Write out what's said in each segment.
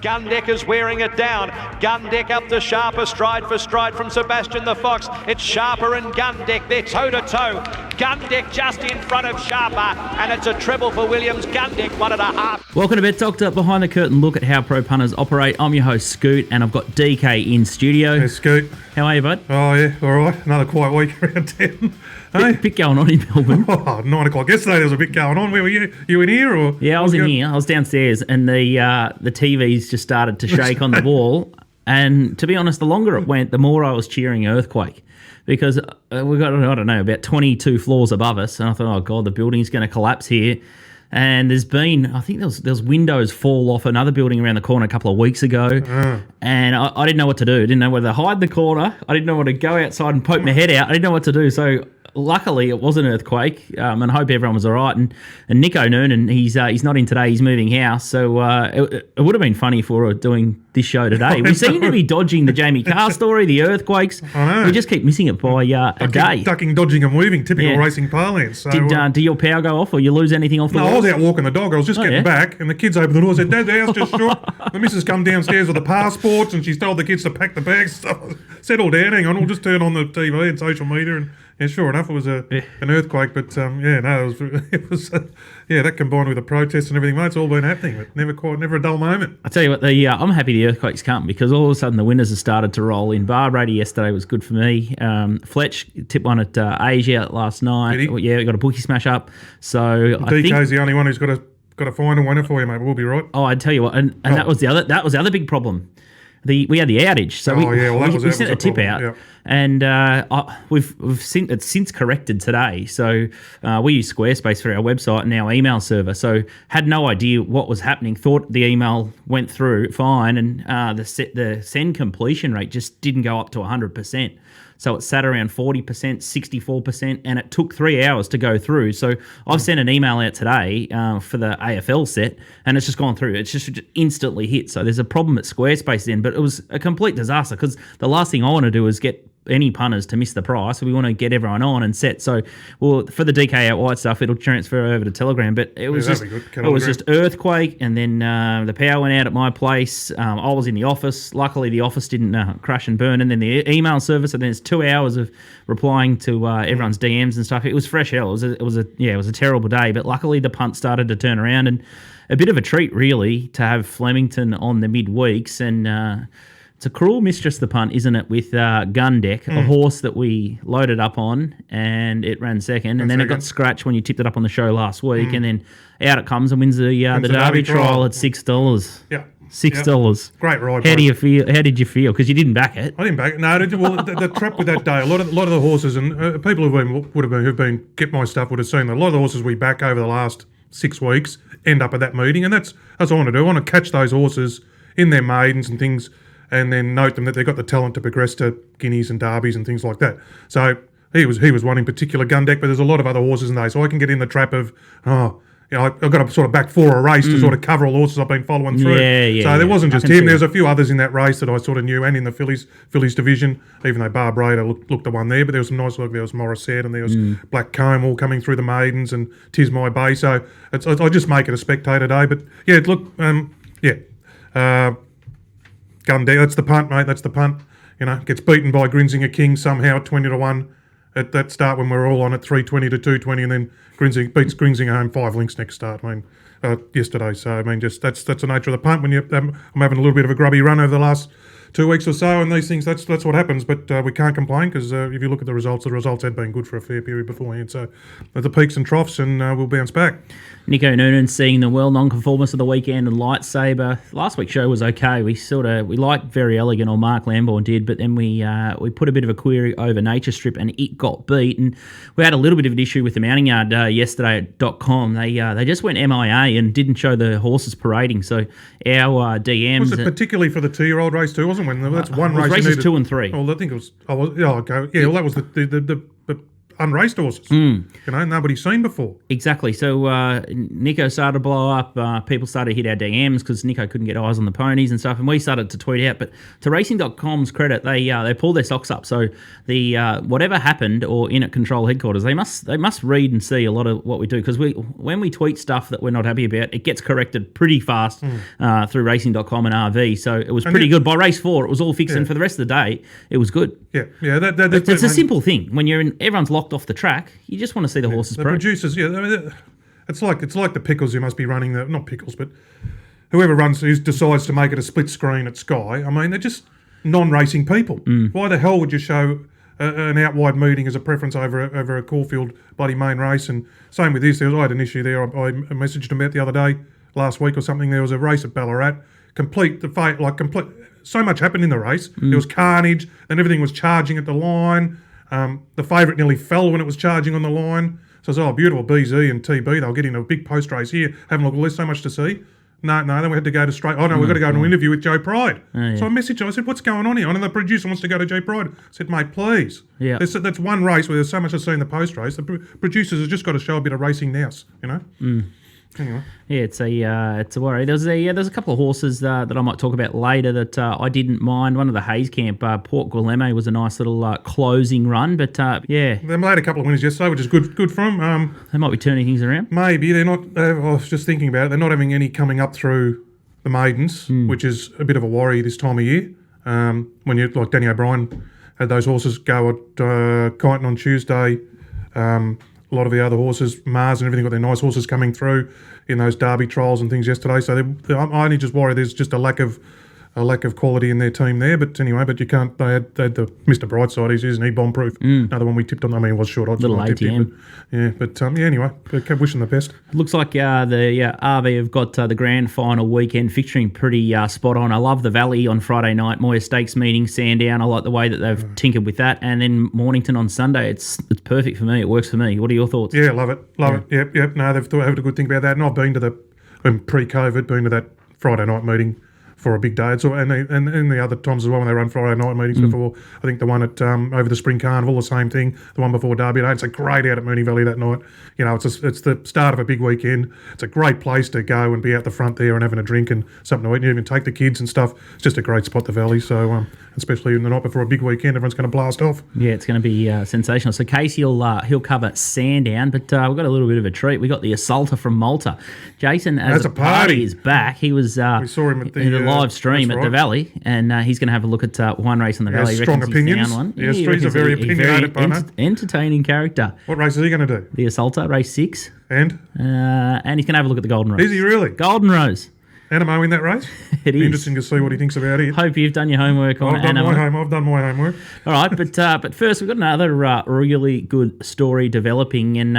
Gundeck is wearing it down. Gundeck up to Sharper, stride for stride from Sebastian the Fox. It's Sharper and Gundeck, they're toe to toe. Gundeck just in front of Sharper, and it's a treble for Williams. Gundeck 1.5. Welcome to Bet Doctor, behind the curtain look at how pro punters operate. I'm your host Scoot, and I've got DK in studio. Hey Scoot. How are you, bud? Oh yeah, all right. Another quiet week around town. Hey? Bit going on in Melbourne. 9 o'clock yesterday there was a bit going on. Where were you? You in here or? Yeah, I was in here. I was downstairs, and the TVs just started to shake on the wall. And to be honest, the longer it went, the more I was cheering earthquake. Because we got, I don't know, about 22 floors above us. And I thought, oh, God, the building's going to collapse here. And there's been, I think there's windows fall off another building around the corner a couple of weeks ago. And I didn't know what to do. I didn't know whether to hide in the corner. I didn't know whether to go outside and poke my head out. I didn't know what to do. So luckily it was an earthquake, and I hope everyone was all right. And Nico Noonan, he's not in today. He's moving house. So it would have been funny if we were doing this show today. We seem to be dodging the Jamie Carr story, the earthquakes. I know. We just keep missing it by a day. Ducking, dodging and weaving, typical racing parlance. So, did your power go off or you lose anything off the walls? I was out walking the dog. I was just getting back, and the kids opened the door and said, Dad, the house just shook. The missus come downstairs with the passports, and she's told the kids to pack the bags. So settle down, hang on, we'll just turn on the TV and social media. And yeah, sure enough, it was an earthquake. But it was that combined with the protests and everything, mate, it's all been happening. But never a dull moment. I tell you what, I'm happy the earthquakes come, because all of a sudden the winners have started to roll in. Bar Brady yesterday was good for me. Fletch tipped one at Asia last night. Yeah, we got a bookie smash up. So DK's the only one who's got to find a winner for you, mate. We'll be right. Oh, I'd tell you what, and that was the other big problem. We had the outage, so we sent a tip out, and we've seen it's since corrected today. So we use Squarespace for our website and our email server. So had no idea what was happening. Thought the email went through fine, and the send completion rate just didn't go up to 100%. So it sat around 40%, 64%, and it took 3 hours to go through. So I've sent an email out today for the AFL set, and it's just gone through. It's just instantly hit. So there's a problem at Squarespace then, but it was a complete disaster, because the last thing I want to do is get any punters to miss the price. We want to get everyone on and set. So, for the DK out wide stuff, it'll transfer over to Telegram. But it was just earthquake, and then the power went out at my place. I was in the office. Luckily, the office didn't crash and burn. And then the email service, and then it's 2 hours of replying to everyone's DMs and stuff. It was fresh hell. It was a terrible day. But luckily, the punt started to turn around, and a bit of a treat really to have Flemington on the midweeks. And it's a cruel mistress, the punt, isn't it, with Gundeck, a horse that we loaded up on, and it ran second, and then it got scratched when you tipped it up on the show last week, and then out it comes and wins the Derby trial at $6. Yeah. $6. Great ride. How do you feel? How did you feel? Because you didn't back it. I didn't back it. No, the trap with that day. A lot of the horses, and people who've been get my stuff would have seen that a lot of the horses we back over the last 6 weeks end up at that meeting, and that's what I want to do. I want to catch those horses in their maidens and things, and then note them that they've got the talent to progress to guineas and derbies and things like that. So he was one in particular, Gundeck, but there's a lot of other horses in there. So I can get in the trap of, I've got to sort of back for a race to sort of cover all the horses I've been following through. So there wasn't just him. There's a few others in that race that I sort of knew, and in the Phillies division, even though Bar Brady looked the one there, but there was some nice look. There was Morissette, and there was Black Comb all coming through the maidens, and Tis My Bay. So I just make it a spectator day. But yeah, look, Gundeck, that's the punt, mate. That's the punt. Gets beaten by Grinzinger King somehow at 20-1 at that start when we're all on at 320 to 220, and then Grinzinger beats Grinzinger home 5 links next start. Yesterday. So just that's the nature of the punt. When I'm having a little bit of a grubby run over the last 2 weeks or so, and these things, that's what happens. But we can't complain, because if you look at the results had been good for a fair period beforehand. So at the peaks and troughs, and we'll bounce back. Nico Noonan seeing the non-conformist of the weekend and Lightsaber. Last week's show was okay. We liked Very Elegant, or Mark Lambourne did, but then we put a bit of a query over Nature Strip, and it got beat. And we had a little bit of an issue with the mounting yard yesterday at .com. They just went MIA and didn't show the horses parading. So our DMs... Was it particularly for the 2-year-old race too, wasn't it? That's one race. Races 2 and 3. Well, I think it was... okay. Yeah, well, that was the unraced horses. Nobody's seen before. Exactly. So Nico started to blow up. People started to hit our DMs because Nico couldn't get eyes on the ponies and stuff, and we started to tweet out. But to Racing.com's credit, they pulled their socks up. So the whatever happened or in at control headquarters, they must read and see a lot of what we do, because when we tweet stuff that we're not happy about, it gets corrected pretty fast through Racing.com and RV. So it was pretty good. By race 4, it was all fixed, and for the rest of the day, it was good. Yeah. It's a simple thing. When everyone's locked off the track, you just want to see the horses. The producers, it's like the Pickles who must be running not Pickles, but whoever decides to make it a split screen at Sky. I mean, they're just non-racing people. Why the hell would you show an out-wide meeting as a preference over a Caulfield bloody main race? And same with this. I had an issue there. I messaged him out the other day, last week or something. There was a race at Ballarat. Complete. So much happened in the race. There was carnage, and everything was charging at the line. The favourite nearly fell when it was charging on the line. So I was, beautiful, BZ and TB. They'll get in a big post race here. Have a look. There's so much to see. No, then we had to go to straight. Oh, no, we've got to go to an interview with Joe Pride. So I messaged him. I said, what's going on here? I know the producer wants to go to Joe Pride. I said, mate, please. Yeah. That's one race where there's so much to see in the post race. The producers have just got to show a bit of racing nous, Anyway. Yeah, it's a worry. There's a couple of horses that I might talk about later that I didn't mind. One of the Hayes Camp, Port Guillemot, was a nice little closing run, but they made a couple of winners yesterday, which is good for them. They might be turning things around. Maybe they're not. I was just thinking about it. They're not having any coming up through the maidens, which is a bit of a worry this time of year. When you like Danny O'Brien had those horses go at Campton on Tuesday. A lot of the other horses, Mars and everything, got their nice horses coming through in those Derby trials and things yesterday. So I only just worry there's just a lack of quality in their team there. But anyway, you can't. They had the Mr. Brightside. Isn't he bomb-proof? Another one we tipped on. I mean, it was short odds. Little ATM. Anyway, wish them the best. Looks like the RV have got the grand final weekend fixturing pretty spot on. I love the Valley on Friday night. Moir Stakes meeting, Sandown. I like the way that they've tinkered with that. And then Mornington on Sunday. It's perfect for me. It works for me. What are your thoughts? Yeah, love it. Yep. No, they've had a good think about that. And I've been to pre-COVID, been to that Friday night meeting for a big day. It's all, and the other times as well when they run Friday night meetings before. I think the one at over the Spring Carnival, the same thing. The one before Derby Day. It's a great out at Moonee Valley that night. It's the start of a big weekend. It's a great place to go and be out the front there and having a drink and something to eat. And even take the kids and stuff. It's just a great spot, the Valley. So especially in the night before a big weekend, everyone's going to blast off. Yeah, it's going to be sensational. So Casey he'll cover Sandown, but we've got a little bit of a treat. We got the Assaulter from Malta. Jason AZZOPARDI is back. He was we saw him at the live stream at the Valley, and he's going to have a look at one race on the Valley. Strong opinions. Yes, he's a very opinionated punter. Entertaining character. What race is he going to do? The Assaulter, race 6. And he's going to have a look at the Golden Rose. Is he really? Golden Rose. Animo in that race? It is. Interesting to see what he thinks about it. Hope you've done your homework on Animo. I've done my homework. All right, but first we've got another really good story developing, and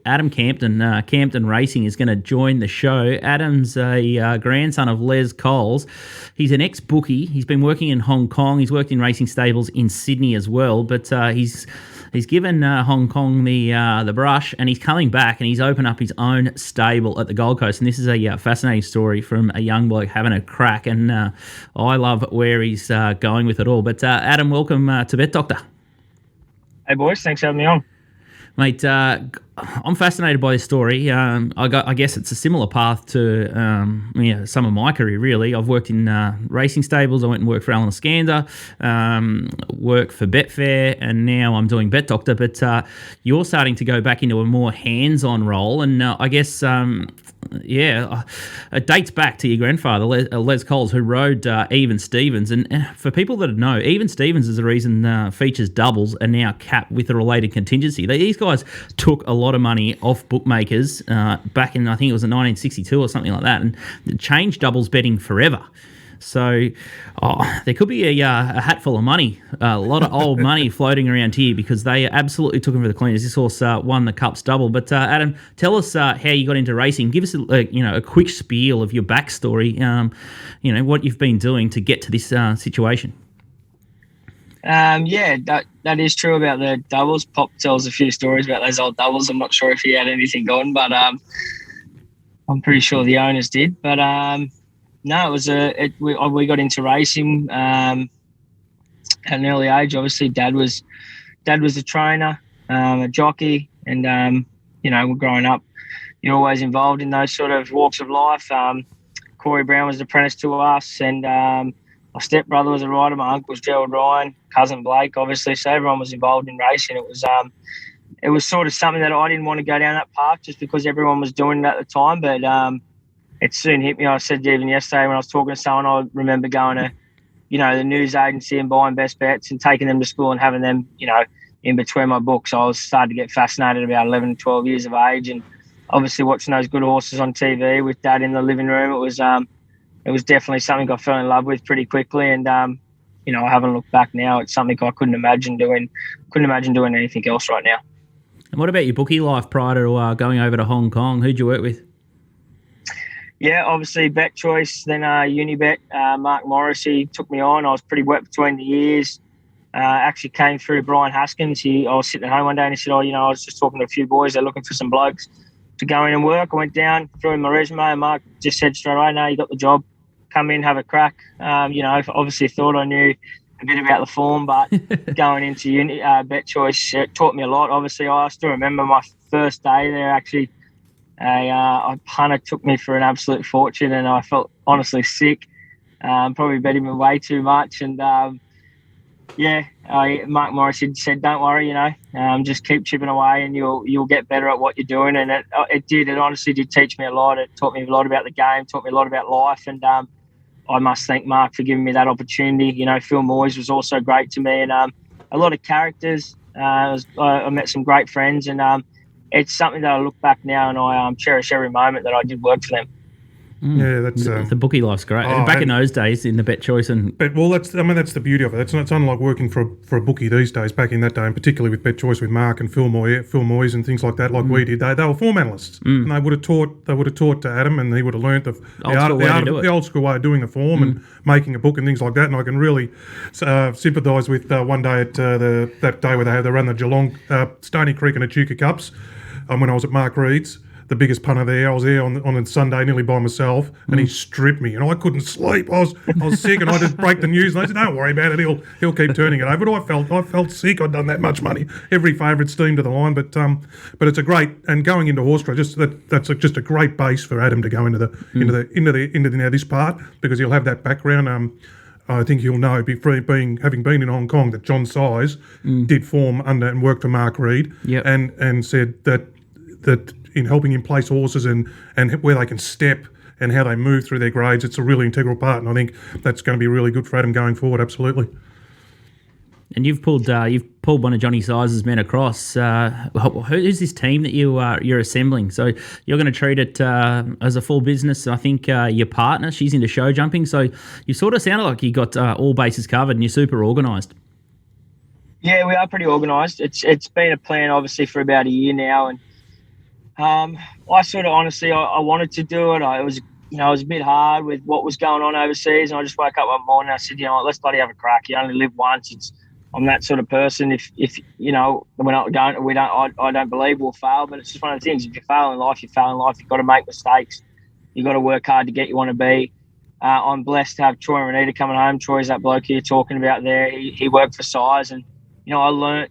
Adam Campton, Campton Racing, is going to join the show. Adam's a grandson of Les Coles. He's an ex-bookie. He's been working in Hong Kong. He's worked in racing stables in Sydney as well, but He's given Hong Kong the brush, and he's coming back, and he's opened up his own stable at the Gold Coast. And this is a fascinating story from a young bloke having a crack, and I love where he's going with it all. But Adam, welcome to Bet Doctor. Hey boys, thanks for having me on. Mate, I'm fascinated by this story. I guess it's a similar path to some of my career, really. I've worked in racing stables. I went and worked for Alan Skander, worked for Betfair, and now I'm doing Bet Doctor. But you're starting to go back into a more hands-on role, and I guess it dates back to your grandfather, Les Coles, who rode Even Stevens. And for people that know, Even Stevens is the reason features doubles are now capped with a related contingency. These guys took a lot of money off bookmakers back in, I think it was in 1962 or something like that, and changed doubles betting forever. So there could be a hatful of money, a lot of old money floating around here, because they absolutely took him for the cleaners. This horse won the Cups double. But Adam, tell us how you got into racing. Give us a quick spiel of your backstory. What you've been doing to get to this situation. That is true about the doubles. Pop tells a few stories about those old doubles. I'm not sure if he had anything on, but I'm pretty sure the owners did. But no, it was we got into racing at an early age. Obviously, Dad was a trainer. a jockey, and we're growing up. You're always involved in those sort of walks of life. Corey Brown was an apprentice to us, and my stepbrother was a rider. My uncle was Gerald Ryan, cousin Blake, obviously. So everyone was involved in racing. It was sort of something that I didn't want to go down that path just because everyone was doing it at the time. But it soon hit me. I said even yesterday when I was talking to someone, I remember going to, the news agency and buying Best Bets and taking them to school and having them, in between my books. I was starting to get fascinated about 11, 12 years of age, and obviously watching those good horses on TV with Dad in the living room. It was definitely something I fell in love with pretty quickly, and I haven't looked back now. It's something I couldn't imagine doing anything else right now. And what about your bookie life prior to going over to Hong Kong? Who'd you work with? Yeah, obviously Bet Choice, then Unibet. Mark Morrissey took me on. I was pretty wet between the ears. Actually came through Brian Haskins. I was sitting at home one day and he said, I was just talking to a few boys. They're looking for some blokes to go in and work. I went down, threw in my resume, and Mark just said straight away, no, you got the job. Come in, have a crack. Obviously thought I knew a bit about the form, but going into Bet Choice, it taught me a lot. Obviously, I still remember my first day there. Actually, a punter took me for an absolute fortune, and I felt honestly sick. Probably bet him way too much, and Mark Morrissey said, "Don't worry, just keep chipping away, and you'll get better at what you're doing." And it did. It honestly did teach me a lot. It taught me a lot about the game, taught me a lot about life, and I must thank Mark for giving me that opportunity. Phil Moyes was also great to me, and a lot of characters. I met some great friends, and it's something that I look back now and I cherish every moment that I did work for them. Yeah, that's the bookie life's great. Back in those days, in the Bet Choice, that's the beauty of it. It's unlike working for a bookie these days. Back in that day, and particularly with Bet Choice with Mark and Phil Moyes and things like that, we did. They were form analysts, and they would have taught to Adam, and he would have learnt the old school way of doing the form and making a book and things like that. And I can really sympathise with one day at that day where they ran the Geelong Stony Creek and Echuca Cups. When I was at Mark Reed's, the biggest punter there. I was there on a Sunday nearly by myself, and he stripped me, and I couldn't sleep. I was sick, and I just break the news, and I said, "Don't worry about it. He'll keep turning it over." But I felt sick. I'd done that much money, every favourite steam to the line. But it's a great, and going into horse trade, that's just a great base for Adam to go into this part, because he'll have that background. I think he'll know, having been in Hong Kong, that John Size did form under and worked for Mark Reed, and said that in helping him place horses and where they can step and how they move through their grades, it's a really integral part, and I think that's going to be really good for Adam going forward. Absolutely. And you've pulled one of Johnny Size's men across. Who's this team that you're assembling? So you're going to treat it as a full business. I think your partner, she's into show jumping, so you sort of sounded like you got all bases covered and you're super organised. Yeah, we are pretty organised. It's been a plan obviously for about a year now, and I sort of honestly, I wanted to do it. It was a bit hard with what was going on overseas, and I just woke up one morning and I said, let's bloody have a crack. You only live once. I'm that sort of person. If we're not going, I don't believe we'll fail, but it's just one of the things. If you fail in life, you fail in life. You've got to make mistakes. You've got to work hard to get you want to be. I'm blessed to have Troy and Renita coming home. Troy's that bloke you're talking about there. He worked for Size, and I learnt.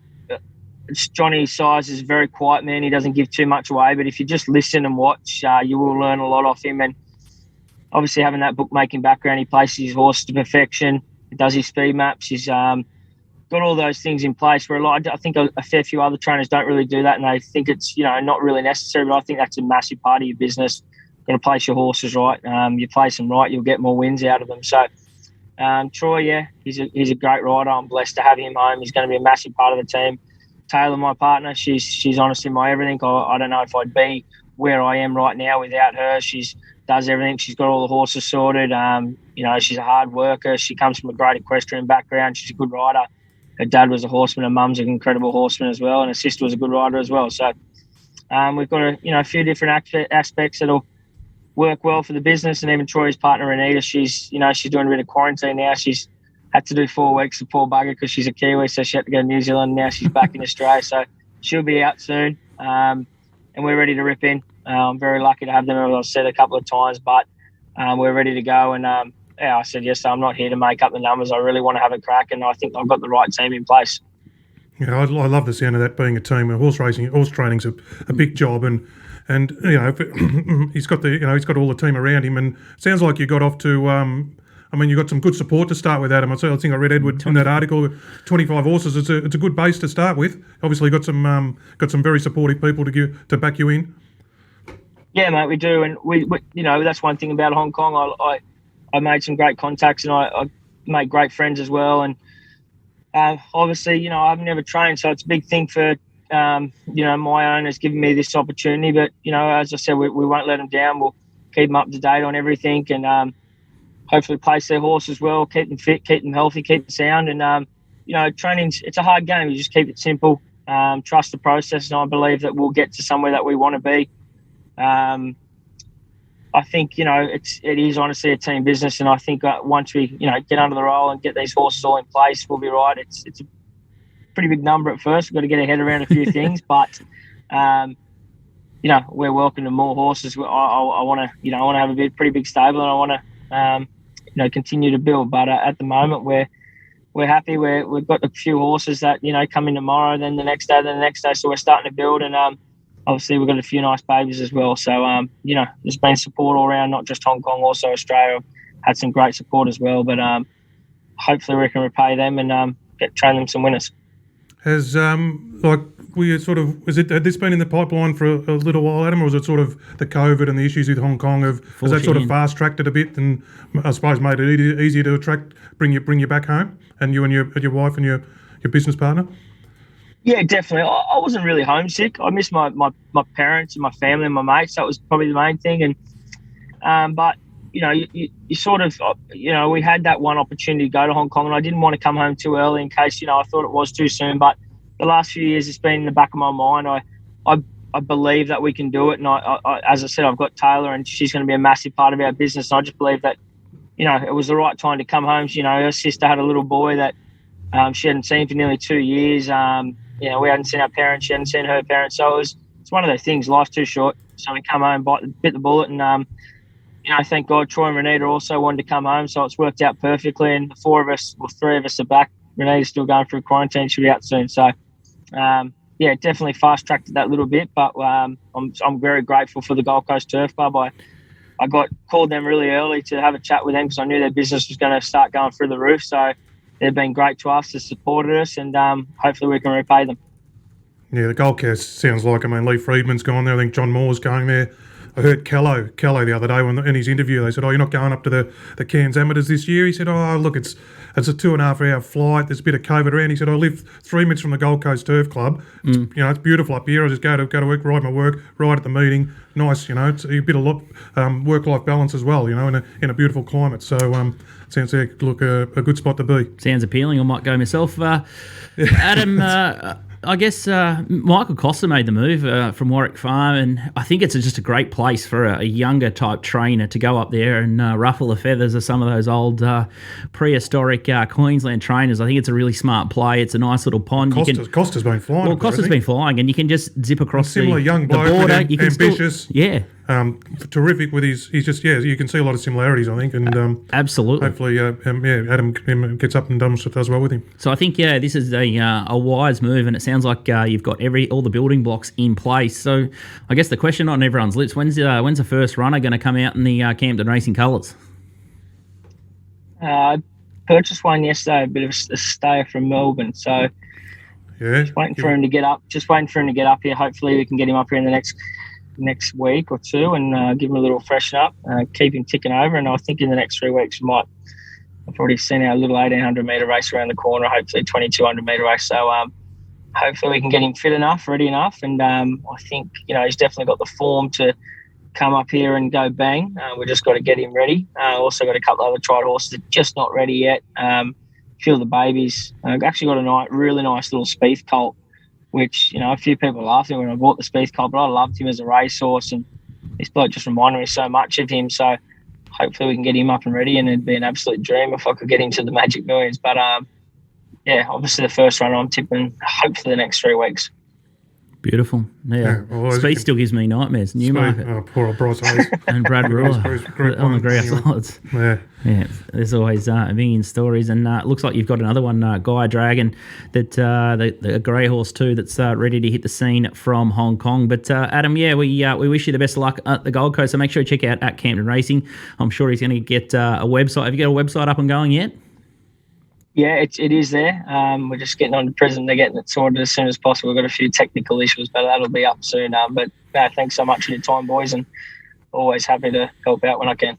Johnny Size is a very quiet man. He doesn't give too much away, but if you just listen and watch, you will learn a lot off him. And obviously having that bookmaking background, he places his horse to perfection. He does his speed maps. He's got all those things in place where I think a fair few other trainers don't really do that, and they think it's not really necessary. But I think that's a massive part of your business. You've got to place your horses right. You place them right, you'll get more wins out of them. So Troy, he's a great rider. I'm blessed to have him home. He's going to be a massive part of the team. Taylor, my partner, she's honestly my everything. I don't know if I'd be where I am right now without her. She does everything. She's got all the horses sorted. She's a hard worker. She comes from a great equestrian background. She's a good rider. Her dad was a horseman. Her mum's an incredible horseman as well, and her sister was a good rider as well. So we've got a few different aspects that'll work well for the business. And even Troy's partner Renita, she's doing a bit of quarantine now. She's had to do 4 weeks, the poor bugger, because she's a Kiwi, so she had to go to New Zealand. Now she's back in Australia, so she'll be out soon, and we're ready to rip in. I'm very lucky to have them, as I've said a couple of times, but we're ready to go. And I said yesterday, I'm not here to make up the numbers. I really want to have a crack, and I think I've got the right team in place. Yeah, I love the sound of that being a team. Horse training's a big job, and he's got all the team around him, and it sounds like you got off to. You got some good support to start with, Adam. I think I read Edward in that article. 25 horses. It's a good base to start with. Obviously, got some very supportive people to back you in. Yeah, mate, we do, and we that's one thing about Hong Kong. I made some great contacts, and I made great friends as well. And obviously, I've never trained, so it's a big thing for my owners giving me this opportunity. But as I said, we won't let them down. We'll keep them up to date on everything, and hopefully place their horses well, keep them fit, keep them healthy, keep them sound. And training's it's a hard game. You just keep it simple, trust the process, and I believe that we'll get to somewhere that we want to be. I think it is honestly a team business, and I think once we get under the roll and get these horses all in place, we'll be right. It's a pretty big number at first. We've got to get our head around a few things, but we're welcoming more horses. I want to have a pretty big stable, and I want to continue to build. But at the moment, we're happy. We've got a few horses that come in tomorrow, then the next day, so we're starting to build. And obviously, we've got a few nice babies as well. So, there's been support all around, not just Hong Kong, also Australia. Had some great support as well. But hopefully we can repay them and train them some winners. Has, had this been in the pipeline for a little while, Adam, or was it sort of the COVID and the issues with Hong Kong has that sort of fast-tracked it a bit and I suppose made it easier to bring you back home, and you and your wife and your business partner? Yeah, definitely. I wasn't really homesick. I miss my parents and my family and my mates. That was probably the main thing. And but you sort of we had that one opportunity to go to Hong Kong, and I didn't want to come home too early in case I thought it was too soon. But the last few years, it's been in the back of my mind. I believe that we can do it, and I as I said, I've got Taylor, and she's going to be a massive part of our business. And I just believe that it was the right time to come home. Her sister had a little boy that she hadn't seen for nearly 2 years. We hadn't seen our parents, she hadn't seen her parents. So it's one of those things, life's too short. So we come home, bit the bullet, and thank God Troy and Renita also wanted to come home, so it's worked out perfectly. And the 3 of us are back. Renita's still going through quarantine, she'll be out soon. So it definitely fast-tracked it that little bit, but I'm very grateful for the Gold Coast Turf Club. I called them really early to have a chat with them because I knew their business was going to start going through the roof. So they've been great to us, they've supported us, and hopefully we can repay them. Yeah, the Gold Coast sounds like, Lee Friedman's gone there. I think John Moir's going there. I heard Kello the other day in his interview, they said, you're not going up to the Cairns Amateurs this year? He said, look, it's a 2.5 hour flight. There's a bit of COVID around. He said, I live 3 minutes from the Gold Coast Turf Club. It's beautiful up here. I just go to work, ride my work, ride at the meeting. Nice, it's a bit of work-life balance as well, in a beautiful climate. So sounds like a good spot to be. Sounds appealing. I might go myself. Adam, I guess Michael Costa made the move from Warwick Farm, and I think it's just a great place for a younger type trainer to go up there and ruffle the feathers of some of those old prehistoric Queensland trainers. I think it's a really smart play. It's a nice little pond. Costa's been flying. Well, Costa's been flying, and you can just zip across similar young bloke, the border. You can ambitious. Terrific with he's just, you can see a lot of similarities, I think, and absolutely. Hopefully, Adam gets up and does well with him. So I think, this is a wise move, and it sounds like you've got all the building blocks in place. So I guess the question on everyone's lips, when's the first runner going to come out in the Campton Racing colours? I purchased one yesterday, a bit of a stayer from Melbourne, so just waiting for him to get up. Here. Hopefully we can get him up here in the next week or two and give him a little freshen up, keep him ticking over. And I think in the next 3 weeks I've already seen our little 1,800 metre race around the corner, hopefully 2,200 metre race. So hopefully we can get him fit enough, ready enough. And I think, he's definitely got the form to come up here and go bang. We've just got to get him ready. Also got a couple of other tried horses that are just not ready yet. A few of the babies. I've actually got a really nice little Spieth colt, which, a few people laughed at me when I bought the Spieth colt, but I loved him as a racehorse, and this bloke just reminded me so much of him. So hopefully we can get him up and ready, and it'd be an absolute dream if I could get him to the Magic Millions. But obviously the first runner I'm tipping hopefully the next 3 weeks. Beautiful. Yeah. Speed still gives me nightmares. Newmarket. Oh, poor old Bryce Hayes. And Brad Brewer on the grouse odds. Yeah. Yeah, there's always a million stories, and it looks like you've got another one, Guy Dragon, that the grey horse too, that's ready to hit the scene from Hong Kong. But Adam, we wish you the best of luck at the Gold Coast. So make sure you check out at Campton Racing. I'm sure he's going to get a website. Have you got a website up and going yet? Yeah, it is there. We're just getting on to prison. They're getting it sorted as soon as possible. We've got a few technical issues, but that'll be up soon. But thanks so much for your time, boys, and always happy to help out when I can.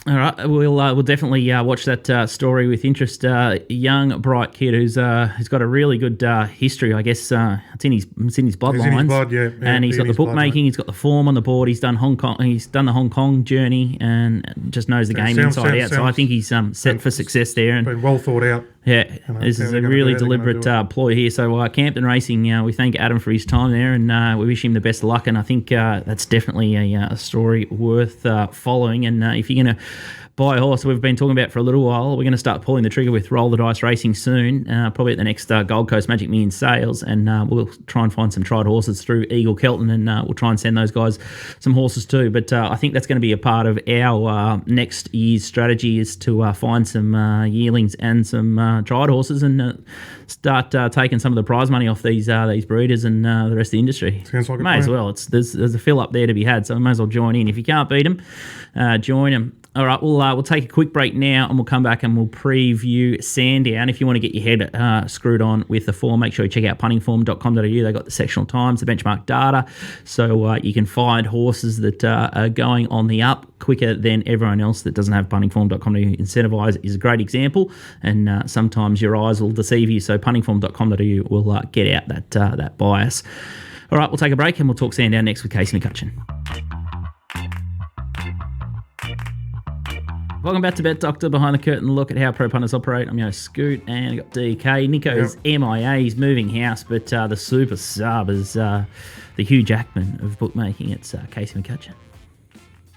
All right, we'll definitely watch that story with interest. Young, bright kid who's got a really good history, I guess. It's in his bloodlines. Blood, yeah, and he's got the bookmaking. He's got the form on the board. He's done Hong Kong. He's done the Hong Kong journey and just knows the game inside out. So I think he's set for success there. And been well thought out. Yeah, this is a really deliberate ploy here. So Campton Racing, we thank Adam for his time there, and we wish him the best of luck. And I think that's definitely a story worth following. And if you're going to buy a horse we've been talking about for a little while, we're going to start pulling the trigger with Roll the Dice Racing soon, probably at the next Gold Coast Magic Million sales, and we'll try and find some tried horses through Eagle Kelton, and we'll try and send those guys some horses too. But I think that's going to be a part of our next year's strategy, is to find some yearlings and some tried horses, and start taking some of the prize money off these breeders and the rest of the industry. Sounds like may as well. There's a fill up there to be had, so we may as well join in. If you can't beat them, join them. All right, we'll take a quick break now, and we'll come back and we'll preview Sandown. If you want to get your head screwed on with the form, make sure you check out puntingform.com.au. They've got the sectional times, the benchmark data, so you can find horses that are going on the up quicker than everyone else that doesn't have puntingform.com.au. Incentivise is a great example, and sometimes your eyes will deceive you, so puntingform.com.au will get out that bias. All right, we'll take a break, and we'll talk Sandown next with Casey McCutcheon. Welcome back to Bet Doctor, behind the curtain look at how pro punters operate. I'm your host, Scoot, and I've got DK. Nico's MIA, he's moving house, but the super sub is the Hugh Jackman of bookmaking. It's Casey McCutcheon.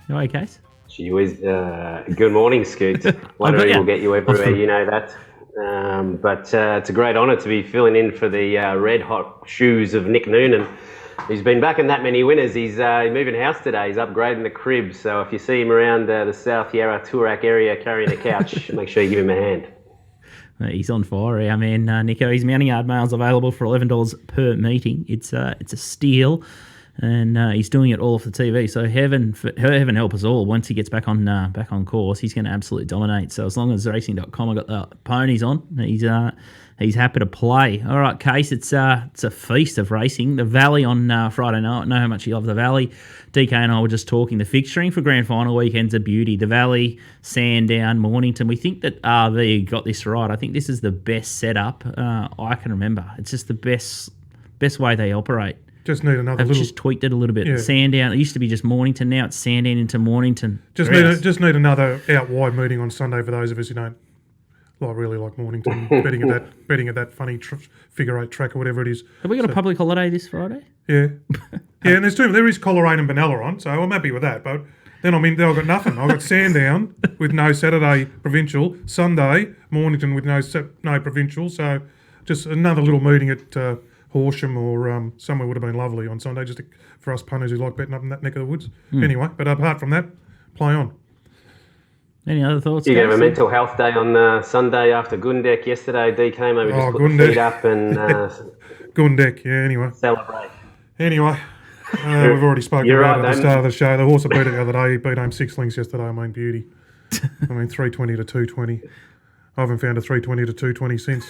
You all right, Case? Gee whiz, good morning, Scoot. Lottery will get you everywhere, you know that. But it's a great honour to be filling in for the red-hot shoes of Nick Noonan. He's been back in that many winners. He's moving house today. He's upgrading the crib. So if you see him around the South Yarra Toorak area carrying a couch, make sure you give him a hand. He's on fire, our man Nico. His mounting yard mail's available for $11 per meeting. It's a steal, and he's doing it all off the TV. So heaven help us all. Once he gets back on course, he's going to absolutely dominate. So as long as racing.com have got the ponies on, he's happy to play. All right, Case, it's a feast of racing. The Valley on Friday night. I know how much you love the Valley. DK and I were just talking. The fixturing for grand final weekend's a beauty. The Valley, Sandown, Mornington. We think that RV got this right. I think this is the best setup I can remember. It's just the best way they operate. Just need another They've just tweaked it a little bit. Yeah. Sandown, it used to be just Mornington. Now it's Sandown into Mornington. Just need another out wide meeting on Sunday for those of us who don't really like Mornington. betting at that funny figure eight track or whatever it is. Have we got a public holiday this Friday? Yeah. Yeah, and there is Coleraine and Benalla on, so I'm happy with that. But then I've got nothing. I've got Sandown with no Saturday provincial, Sunday Mornington with no provincial. So just another little meeting at Horsham or somewhere would have been lovely on Sunday, just for us punters who like betting up in that neck of the woods. Anyway, but apart from that, play on. Any other thoughts? You have a mental health day on Sunday after Gundek yesterday. DK maybe just put the feet up and Gundek, yeah. Anyway, celebrate. Anyway, we've already spoken about it at the start of the show. The horse that beat it the other day, he beat home 6 lengths yesterday. I mean, beauty. 320 to 220. I haven't found a 320 to 220 since.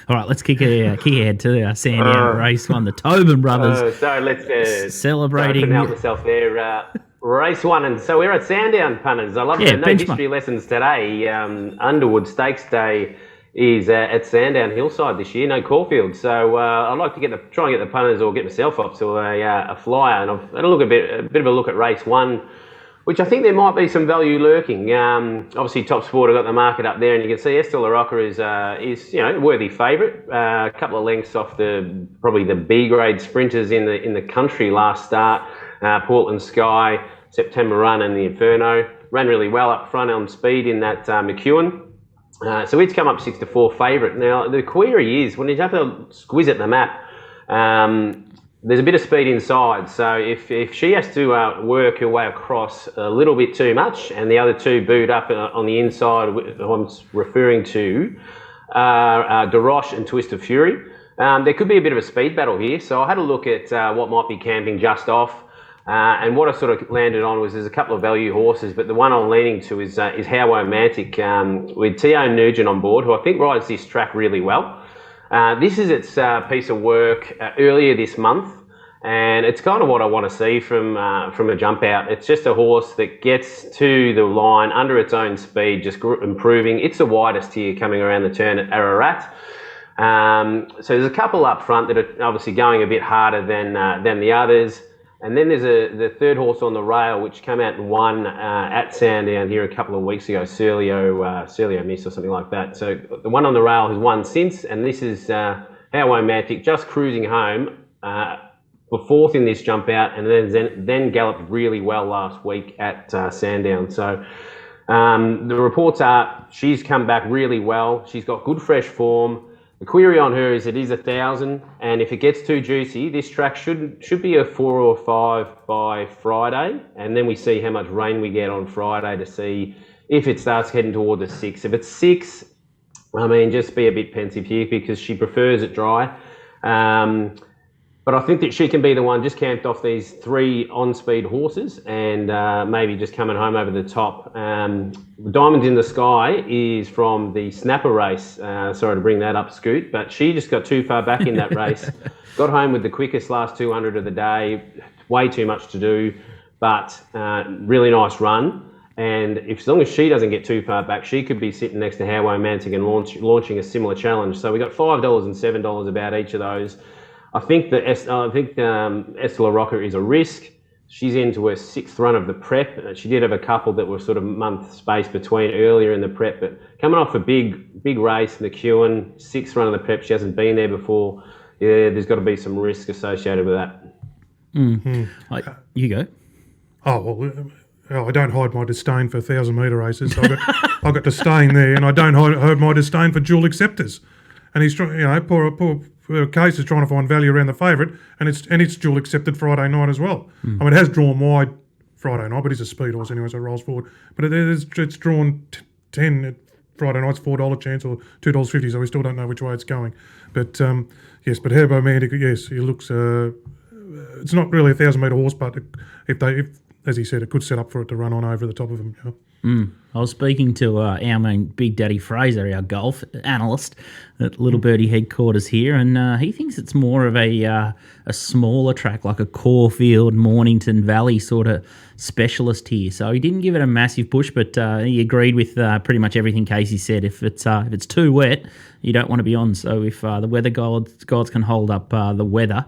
All right, let's kick ahead to Sandown race one. The Tobin brothers. So let's celebrating. Help myself there. Race one, and so we're at Sandown, punters. I love it. No history lessons today. Underwood Stakes Day is at Sandown Hillside this year. No Caulfield, so I'd like to try and get the punters or get myself up to a flyer. And I've had a bit of a look at race one, which I think there might be some value lurking. Obviously, TopSport have got the market up there, and you can see Estelle Larocca is a worthy favourite. A couple of lengths off probably the B grade sprinters in the country last start. Portland Sky, September Run, and the Inferno ran really well up front on speed in that McCUTCHEON. So it's come up 6-4 favourite. Now the query is when you have to squiz at the map. There's a bit of speed inside, so if she has to work her way across a little bit too much, and the other two boot up on the inside, I'm referring to DeRoche and Twist of Fury, there could be a bit of a speed battle here. So I had a look at what might be camping just off, and what I sort of landed on was there's a couple of value horses, but the one I'm leaning to is How Romantic with T.O. Nugent on board, who I think rides this track really well. This is its piece of work earlier this month, and it's kind of what I want to see from a jump out. It's just a horse that gets to the line under its own speed, just improving. It's the widest here coming around the turn at Ararat. So there's a couple up front that are obviously going a bit harder than the others. And then there's the third horse on the rail, which came out and won at Sandown here a couple of weeks ago, Serlio Miss or something like that. So the one on the rail has won since, and this is How Romantic, just cruising home for fourth in this jump out, and then galloped really well last week at Sandown. So the reports are she's come back really well. She's got good fresh form. The query on her is it is 1,000, and if it gets too juicy, this track should be a 4 or 5 by Friday, and then we see how much rain we get on Friday to see if it starts heading toward the 6. If it's 6, I mean, just be a bit pensive here because she prefers it dry. But I think that she can be the one just camped off these 3 on-speed horses and maybe just coming home over the top. Diamonds in the Sky is from the Snapper race. Sorry to bring that up, Scoot, but she just got too far back in that race. Got home with the quickest last 200 of the day. Way too much to do, but really nice run. And as long as she doesn't get too far back, she could be sitting next to How Romantic and launching a similar challenge. So we got $5 and $7 about each of those. I think Estella Rocker is a risk. She's into her 6th run of the prep. She did have a couple that were sort of month space between earlier in the prep, but coming off a big race, McCUTCHEON, 6th run of the prep, she hasn't been there before. Yeah, there's got to be some risk associated with that. You go. I don't hide my disdain for 1,000-metre races. I've got disdain there, and I don't hide my disdain for dual acceptors. And he's trying, poor Case is trying to find value around the favourite, and it's dual accepted Friday night as well. I mean, it has drawn wide Friday night, but he's a speed horse anyway, so it rolls forward. But it's drawn 10 at Friday night's $4 chance or $2.50, so we still don't know which way it's going. But yes, but How Romantic, yes, he looks. It's not really a 1,000-metre horse, but if as he said, it could set up for it to run on over the top of him. I was speaking to our main Big Daddy Fraser, our golf analyst at Little Birdie headquarters here, and he thinks it's more of a smaller track, like a Caulfield, Mornington Valley sort of specialist here. So he didn't give it a massive push, but he agreed with pretty much everything Casey said. If it's too wet, you don't want to be on. So if the weather gods can hold up the weather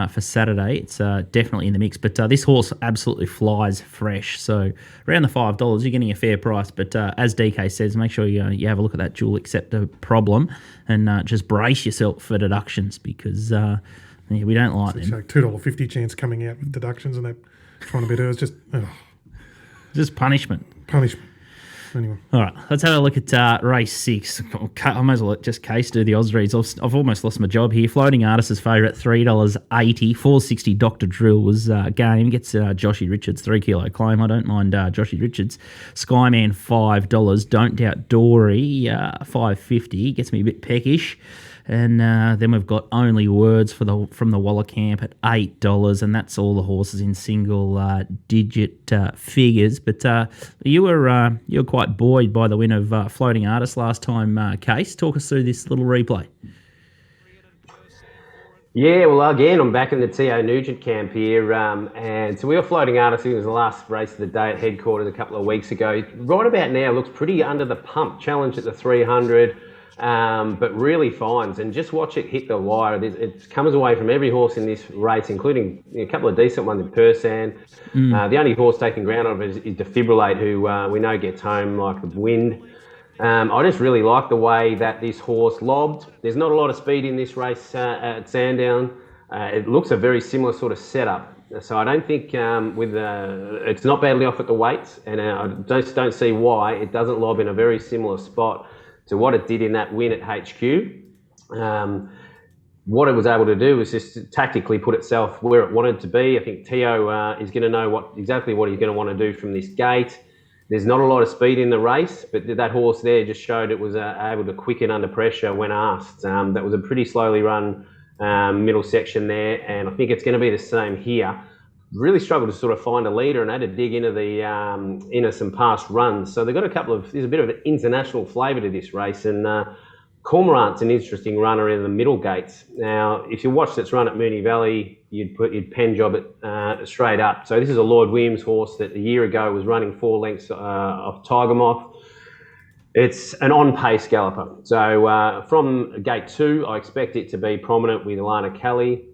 for Saturday, it's definitely in the mix. But this horse absolutely flies fresh. So around the $5, you're getting a fair price. But as DK says, make sure you have a look at that dual acceptor problem and just brace yourself for deductions because we don't like them. So $2.50 chance coming out with deductions and that trying to be there. It's just punishment. Anyway. All right, let's have a look at race 6. I might as well let just Case do the odds reads. I've almost lost my job here. Floating Artist's favourite, $3.80. $4.60 Dr. Drill was game. Gets Joshy Richards, 3 kilo claim. I don't mind Joshy Richards. Skyman, $5. Don't Doubt Dory, $5.50. Gets me a bit peckish. And then we've got Only Words from the Waller Camp at $8, and that's all the horses in single digit figures. But you were quite buoyed by the win of Floating Artist last time, Case. Talk us through this little replay. Yeah, well, again, I'm back in the T.O. Nugent camp here, and so we were Floating Artist. It was the last race of the day at headquarters a couple of weeks ago. Right about now, looks pretty under the pump. Challenged at the 300. But really finds, and just watch it hit the wire. It comes away from every horse in this race, including a couple of decent ones in Persan. The only horse taking ground on it is Defibrillate, who we know gets home like the wind. I just really like the way that this horse lobbed. There's not a lot of speed in this race at Sandown. It looks a very similar sort of setup. So I don't think it's not badly off at the weights, and I just don't see why it doesn't lob in a very similar spot to what it did in that win at HQ. what it was able to do was just tactically put itself where it wanted to be. I think Teo is going to know exactly what he's going to want to do from this gate. There's not a lot of speed in the race, but that horse there just showed it was able to quicken under pressure when asked. That was a pretty slowly run middle section there, and I think it's going to be the same here. Really struggled to sort of find a leader and had to dig into into some past runs. So they've got there's a bit of an international flavour to this race, and Cormorant's an interesting runner in the middle gates. Now, if you watched its run at Moonee Valley, you'd pen job it straight up. So this is a Lloyd Williams horse that a year ago was running 4 lengths off Tiger Moth. It's an on-pace galloper. So from gate 2, I expect it to be prominent with Alana Kelly.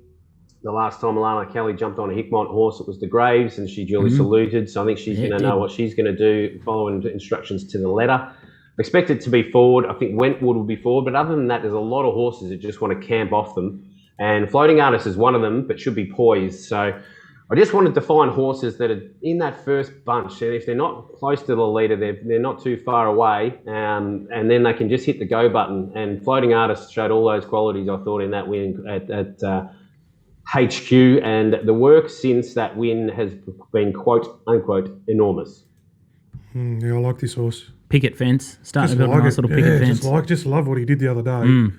The last time Alana Kelly jumped on a Hickmont horse, it was the Graves, and she duly saluted. So I think she's going to know what she's going to do, following instructions to the letter. Expect it to be forward. I think Wentwood will be forward, but other than that, there's a lot of horses that just want to camp off them. And Floating Artist is one of them, but should be poised. So I just wanted to find horses that are in that first bunch. And if they're not close to the leader, they're not too far away. And then they can just hit the go button. And Floating Artist showed all those qualities, I thought, in that win at HQ. And the work since that win has been, quote unquote, enormous. Yeah, I like this horse. Picket fence. Starting to build a nice little picket fence. Just love what he did the other day.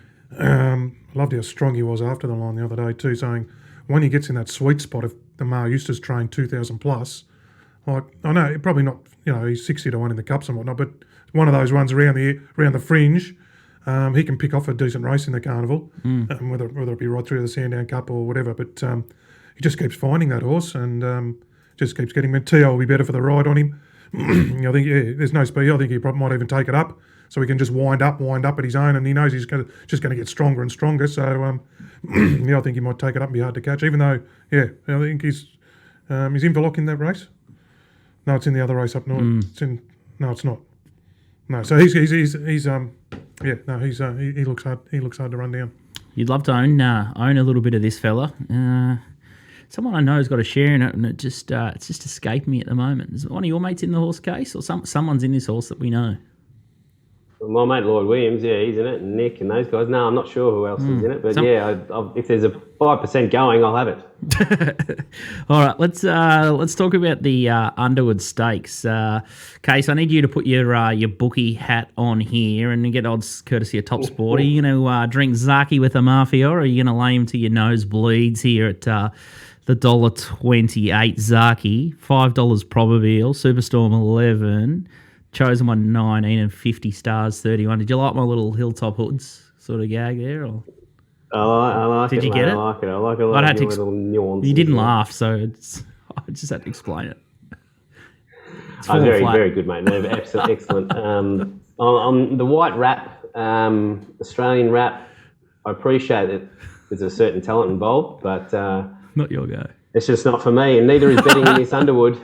Loved how strong he was after the line the other day too, saying when he gets in that sweet spot of the Moir Eustace trained 2,000 plus, like I know probably not, he's 60 to 1 in the cups and whatnot, but one of those ones around the fringe, he can pick off a decent race in the carnival, whether it be right through the Sandown Cup or whatever. But he just keeps finding that horse and just keeps getting him. Teo will be better for the ride on him. I think there's no speed. I think he probably might even take it up, so he can just wind up at his own, and he knows he's just going to get stronger and stronger. So I think he might take it up and be hard to catch. Even though, I think he's Inverloch in that race. No, it's in the other race up north. No, it's not. No, so he looks hard. He looks hard to run down. You'd love to own a little bit of this fella. Someone I know has got a share in it, and it's just escaped me at the moment. Is one of your mates in the horse case, or someone's in this horse that we know? Well, my mate Lloyd Williams, he's in it, and Nick and those guys. No, I'm not sure who else is in it, but if there's a 5% going, I'll have it. All right, let's talk about the Underwood Stakes. Case, I need you to put your bookie hat on here and get odds courtesy of TopSport. Are you going to drink Zaki with a Mafia, or are you going to lay him to your nosebleeds here at the $1.28 Zaki, $5 Probabile, Superstorm 11, Chosen One 19, and 50 stars 31. Did you like my little Hilltop Hoods sort of gag there? Or? I like it. Did you get it? I like it. I like a lot of little nuances. You didn't laugh, so I just had to explain it. Very, very good, mate. No, excellent. On the white wrap, Australian wrap, I appreciate that there's a certain talent involved, but not your go. It's just not for me, and neither is betting in this Underwood.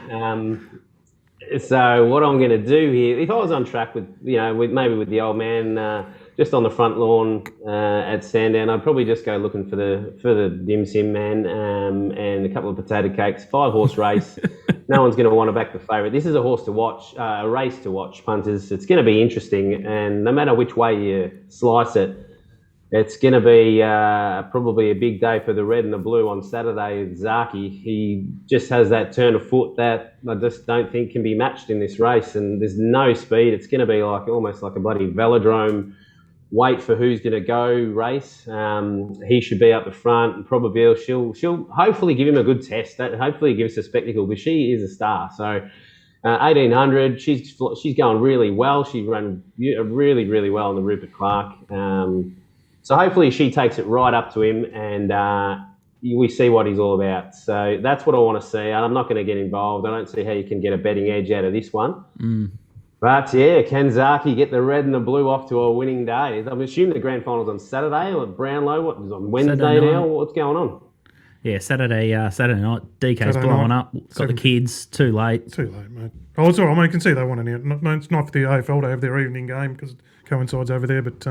So what I'm going to do here, if I was on track with the old man, just on the front lawn at Sandown, I'd probably just go looking for the dim sim man and a couple of potato cakes. 5-horse race. No one's going to want to back the favourite. This is a horse to watch, a race to watch, punters. It's going to be interesting, and no matter which way you slice it, it's going to be probably a big day for the red and the blue on Saturday. Zaki, he just has that turn of foot that I just don't think can be matched in this race, and there's no speed. It's going to be almost like a bloody velodrome, wait for who's going to go race. He should be up the front, and Probabile, she'll hopefully give him a good test. That hopefully gives us a spectacle, because she is a star. So 1800, she's going really well. She ran really, really well in the Rupert Clark. So hopefully she takes it right up to him, and we see what he's all about. So that's what I want to see. I'm not going to get involved. I don't see how you can get a betting edge out of this one. But yeah, can Zaki get the red and the blue off to a winning day? I'm assuming the grand final's on Saturday, or Brownlow. What is on Wednesday now? What's going on? Yeah, Saturday night. DK's blowing up. Got the kids. Too late, mate. Oh, it's all right. I mean, you can see they want an out. No, it's not for the AFL to have their evening game because it coincides over there. But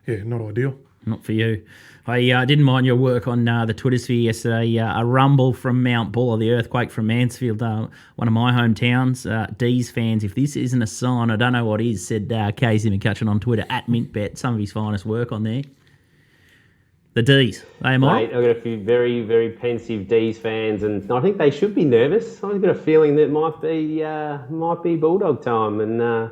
yeah, not ideal. Not for you. I didn't mind your work on the Twitter sphere yesterday. A rumble from Mount Buller, the earthquake from Mansfield, one of my hometowns. D's fans, if this isn't a sign, I don't know what is, said Casey McCutcheon on Twitter, @MintBet, some of his finest work on there. The D's, they might. Mate, I've got a few very, very pensive D's fans, and I think they should be nervous. I've got a feeling that might be Bulldog time, and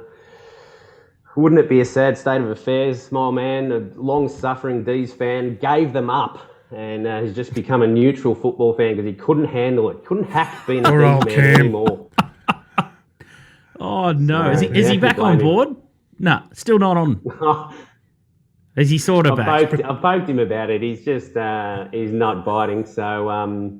wouldn't it be a sad state of affairs? My man, a long-suffering D's fan, gave them up and has just become a neutral football fan because he couldn't handle it. Couldn't hack being a D's man anymore. Oh no! Is he back on board? No, still not on. Is he sort of back? I've poked him about it. He's just he's not biting. So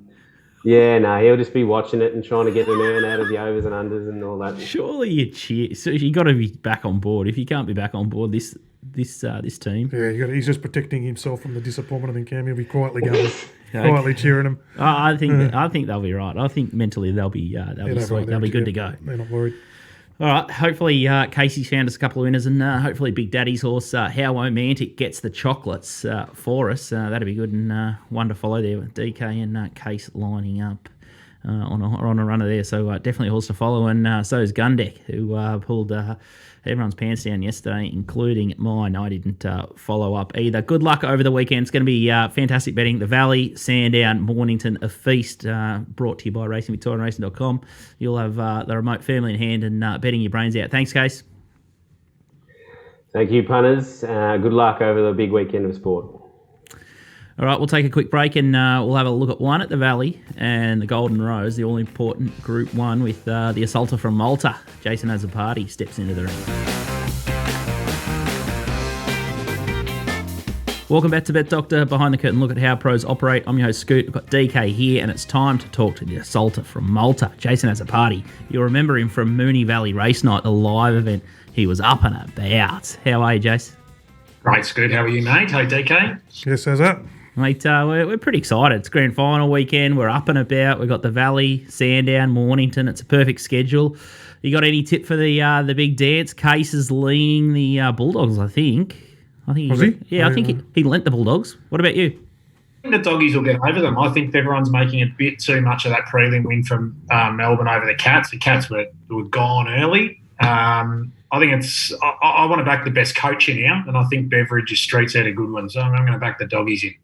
he'll just be watching it and trying to get an earn out of the overs and unders and all that. Surely you cheer. So you got to be back on board. If you can't be back on board, this team. Yeah, he's just protecting himself from the disappointment. I think Cam will be quietly going, quietly cheering him. I think they'll be right. I think mentally they'll be sweet. They'll be good to go. They're not worried. All right, hopefully Casey's found us a couple of winners, and hopefully Big Daddy's horse, How Romantic, gets the chocolates for us. That'd be good, and one to follow there with DK and Case lining up on a runner there. So definitely a horse to follow, and so is Gundeck, who pulled everyone's pants down yesterday, including mine. I didn't follow up either. Good luck over the weekend. It's going to be fantastic betting. The Valley, Sandown, Mornington, a feast, brought to you by RacingVictoriaRacing.com. You'll have the remote family in hand and betting your brains out. Thanks, Case. Thank you, punters. Good luck over the big weekend of sport. All right, we'll take a quick break and we'll have a look at one at the Valley and the Golden Rose, the all-important Group 1 with the Assaulter from Malta. Jason AZZOPARDI steps into the ring. Welcome back to Bet Doctor, behind the curtain look at how pros operate. I'm your host, Scoot. I've got DK here, and it's time to talk to the Assaulter from Malta, Jason AZZOPARDI. You'll remember him from Moonee Valley Race Night, the live event. He was up and about. How are you, Jace? Great, Scoot. How are you, mate? Hey, DK. Yes, how's that? Mate, we're pretty excited. It's grand final weekend. We're up and about. We've got the Valley, Sandown, Mornington. It's a perfect schedule. You got any tip for the big dance? Case is leaning the Bulldogs, I think. Was he? Yeah, I think he lent the Bulldogs. What about you? I think the doggies will get over them. I think everyone's making a bit too much of that prelim win from Melbourne over the Cats. The Cats were gone early. I think I want to back the best coach in here, and I think Beveridge is streets out a good one. So I'm going to back the doggies in.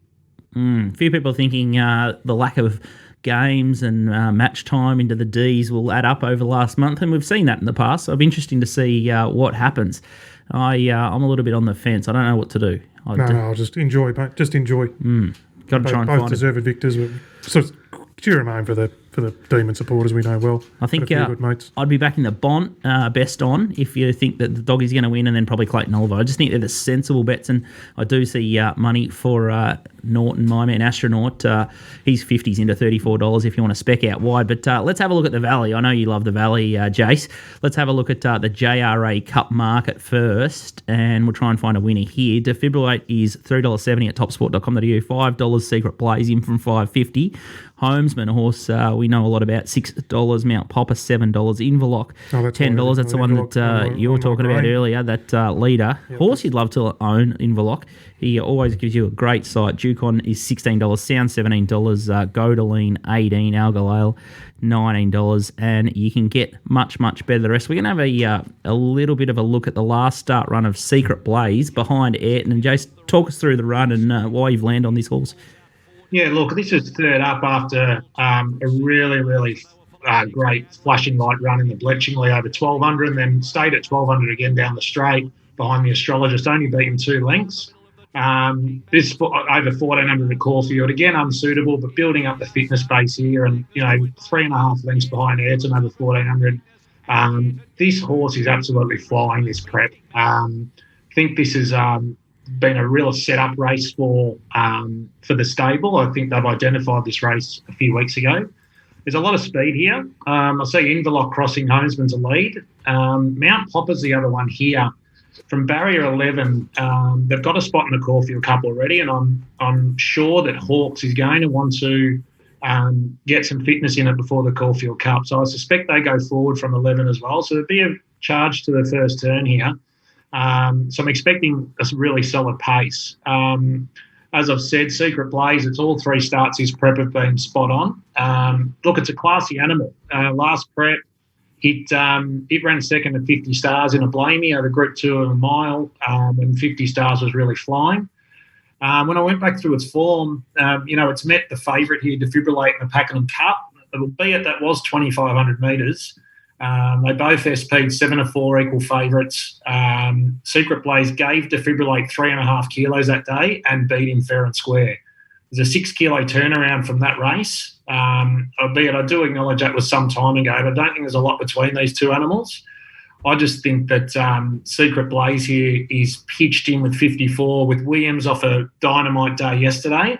A few people thinking the lack of games and match time into the Ds will add up over the last month, and we've seen that in the past. So it'll be interesting to see what happens. I'm a little bit on the fence. I don't know what to do. I'll just enjoy, mate. Just enjoy. Got to try and both find deserved victors. So cheer them home for the Demon supporters, we know well. I think I'd be backing the Bont best on if you think that the dog is going to win, and then probably Clayton Oliver. I just think they're the sensible bets, and I do see money for Norton, my man Astronaut. He's 50s into $34 if you want to spec out wide. But let's have a look at the Valley. I know you love the Valley, Jace. Let's have a look at the JRA Cup market first, and we'll try and find a winner here. Defibrillate is $3.70 at topsport.com.au. $5 Secret Blaze in from $5.50. Homesman, a horse we know a lot about, $6. Mount Popper, $7. Inverlock, $10. That's the one that you were talking about earlier, that leader. Yep. Horse you'd love to own, Inverlock. He always gives you a great sight. Jukon is $16. Sound, $17. Godaline, $18. Algalale, $19. And you can get much, much better the rest. We're going to have a little bit of a look at the last start run of Secret Blaze behind Ayrton. And Jace, talk us through the run and why you've landed on this horse. Yeah, look, this is third up after a really, really great flashing light run in the Bletchingley over 1,200, and then stayed at 1,200 again down the straight behind the Astrologist, only beaten 2 lengths. This over 1,400 at Caulfield, again unsuitable, but building up the fitness base here, and 3.5 lengths behind Ayrton over 1,400. This horse is absolutely flying this prep. I think this is been a real set-up race for the stable. I think they've identified this race a few weeks ago. There's a lot of speed here. I see Inverlock crossing Homesman's a lead. Mount Popper's the other one here. From barrier 11, they've got a spot in the Caulfield Cup already, and I'm sure that Hawkes is going to want to get some fitness in it before the Caulfield Cup. So I suspect they go forward from 11 as well. So there'd be a charge to the first turn here. So I'm expecting a really solid pace. As I've said, Secret Blaze, it's all 3 starts his prep have been spot on. Look, it's a classy animal. Last prep, it ran second at 50 stars in a Blamey over Group 2 of a mile, when 50 stars was really flying. When I went back through its form, it's met the favourite here, Defibrillate, in the Pakenham Cup. Albeit that was 2,500 metres. They both SP'd 7-4 equal favourites. Secret Blaze gave Defibrillate 3.5 kilos that day and beat him fair and square. There's a 6 kilo turnaround from that race. Albeit I do acknowledge that was some time ago, but I don't think there's a lot between these two animals. I just think that Secret Blaze here is pitched in with 54 with Williams off a dynamite day yesterday.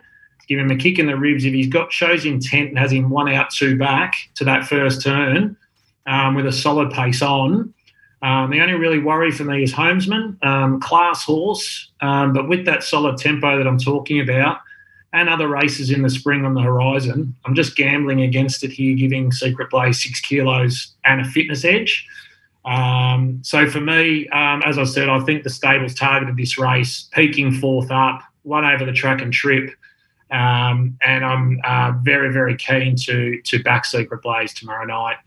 Give him a kick in the ribs. If he's shows intent and has him 1 out, 2 back to that first turn with a solid pace on. The only really worry for me is Homesman, class horse, but with that solid tempo that I'm talking about and other races in the spring on the horizon, I'm just gambling against it here, giving Secret Blaze 6 kilos and a fitness edge. So for me, as I said, I think the stable's targeted this race, peaking 4th up, 1 over the track and trip. And I'm very, very keen to back Secret Blaze tomorrow night.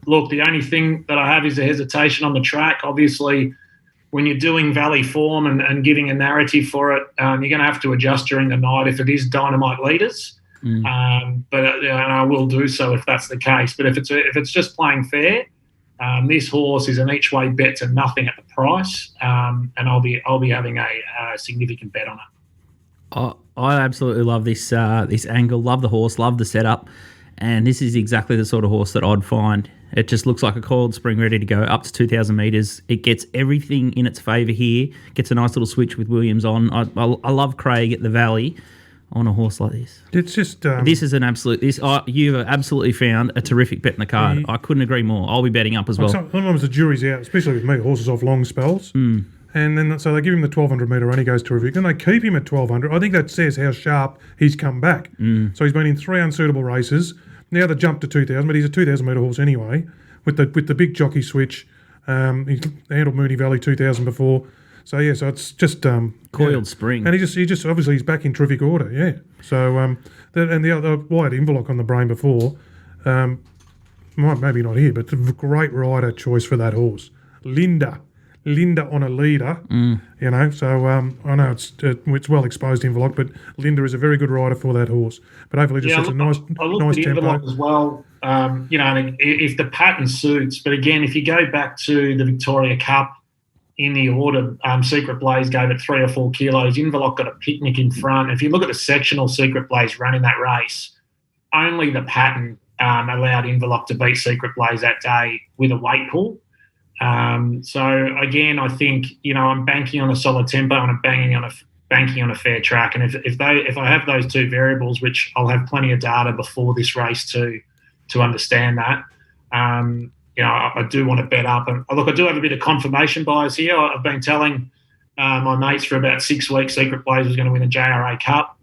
Look, the only thing that I have is a hesitation on the track. Obviously, when you're doing valley form and giving a narrative for it, you're going to have to adjust during the night if it is dynamite leaders. But I will do so if that's the case. But if it's just playing fair, this horse is an each way bet to nothing at the price, and I'll be having a significant bet on it. I absolutely love this angle. Love the horse. Love the setup, and this is exactly the sort of horse that I'd find. It just looks like a coiled spring ready to go up to 2,000 metres. It gets everything in its favour here. Gets a nice little switch with Williams on. I love Craig at the Valley on a horse like this. It's just this is an absolute. You've absolutely found a terrific bet in the card. I couldn't agree more. I'll be betting up as well. Sometimes the jury's out, especially with me. Horses off long spells. And then so they give him the 1,200 metre run, he goes terrific. Then they keep him at 1,200. I think that says how sharp he's come back. So he's been in 3 unsuitable races. Now the jump to 2,000, but he's a 2,000 metre horse anyway. With the big jockey switch, he's handled Moonee Valley 2,000 before. So it's just coiled spring, and he just obviously he's back in terrific order. Yeah. So and the other Wyatt Inverloch on the brain before, maybe not here, but a great rider choice for that horse, Linda on a leader, So I know it's well exposed Inverloch, but Linda is a very good rider for that horse. But hopefully, just a nice tempo Inverloch as well. And if the pattern suits, but again, if you go back to the Victoria Cup in the order, Secret Blaze gave it 3 or 4 kilos. Inverloch got a picnic in front. If you look at the sectional Secret Blaze running that race, only the pattern allowed Inverloch to beat Secret Blaze that day with a weight pull. So again, I think I'm banking on a solid tempo and I'm banking on a fair track. And if I have those two variables, which I'll have plenty of data before this race to understand that, I do want to bet up. And look, I do have a bit of confirmation bias here. I've been telling my mates for about 6 weeks Secret Blaze was going to win the JRA Cup.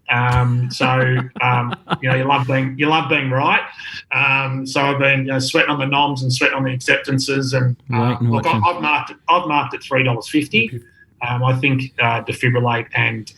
You love being right. So I've been sweating on the noms and sweating on the acceptances. And I've marked it $3.50. I think Defibrillate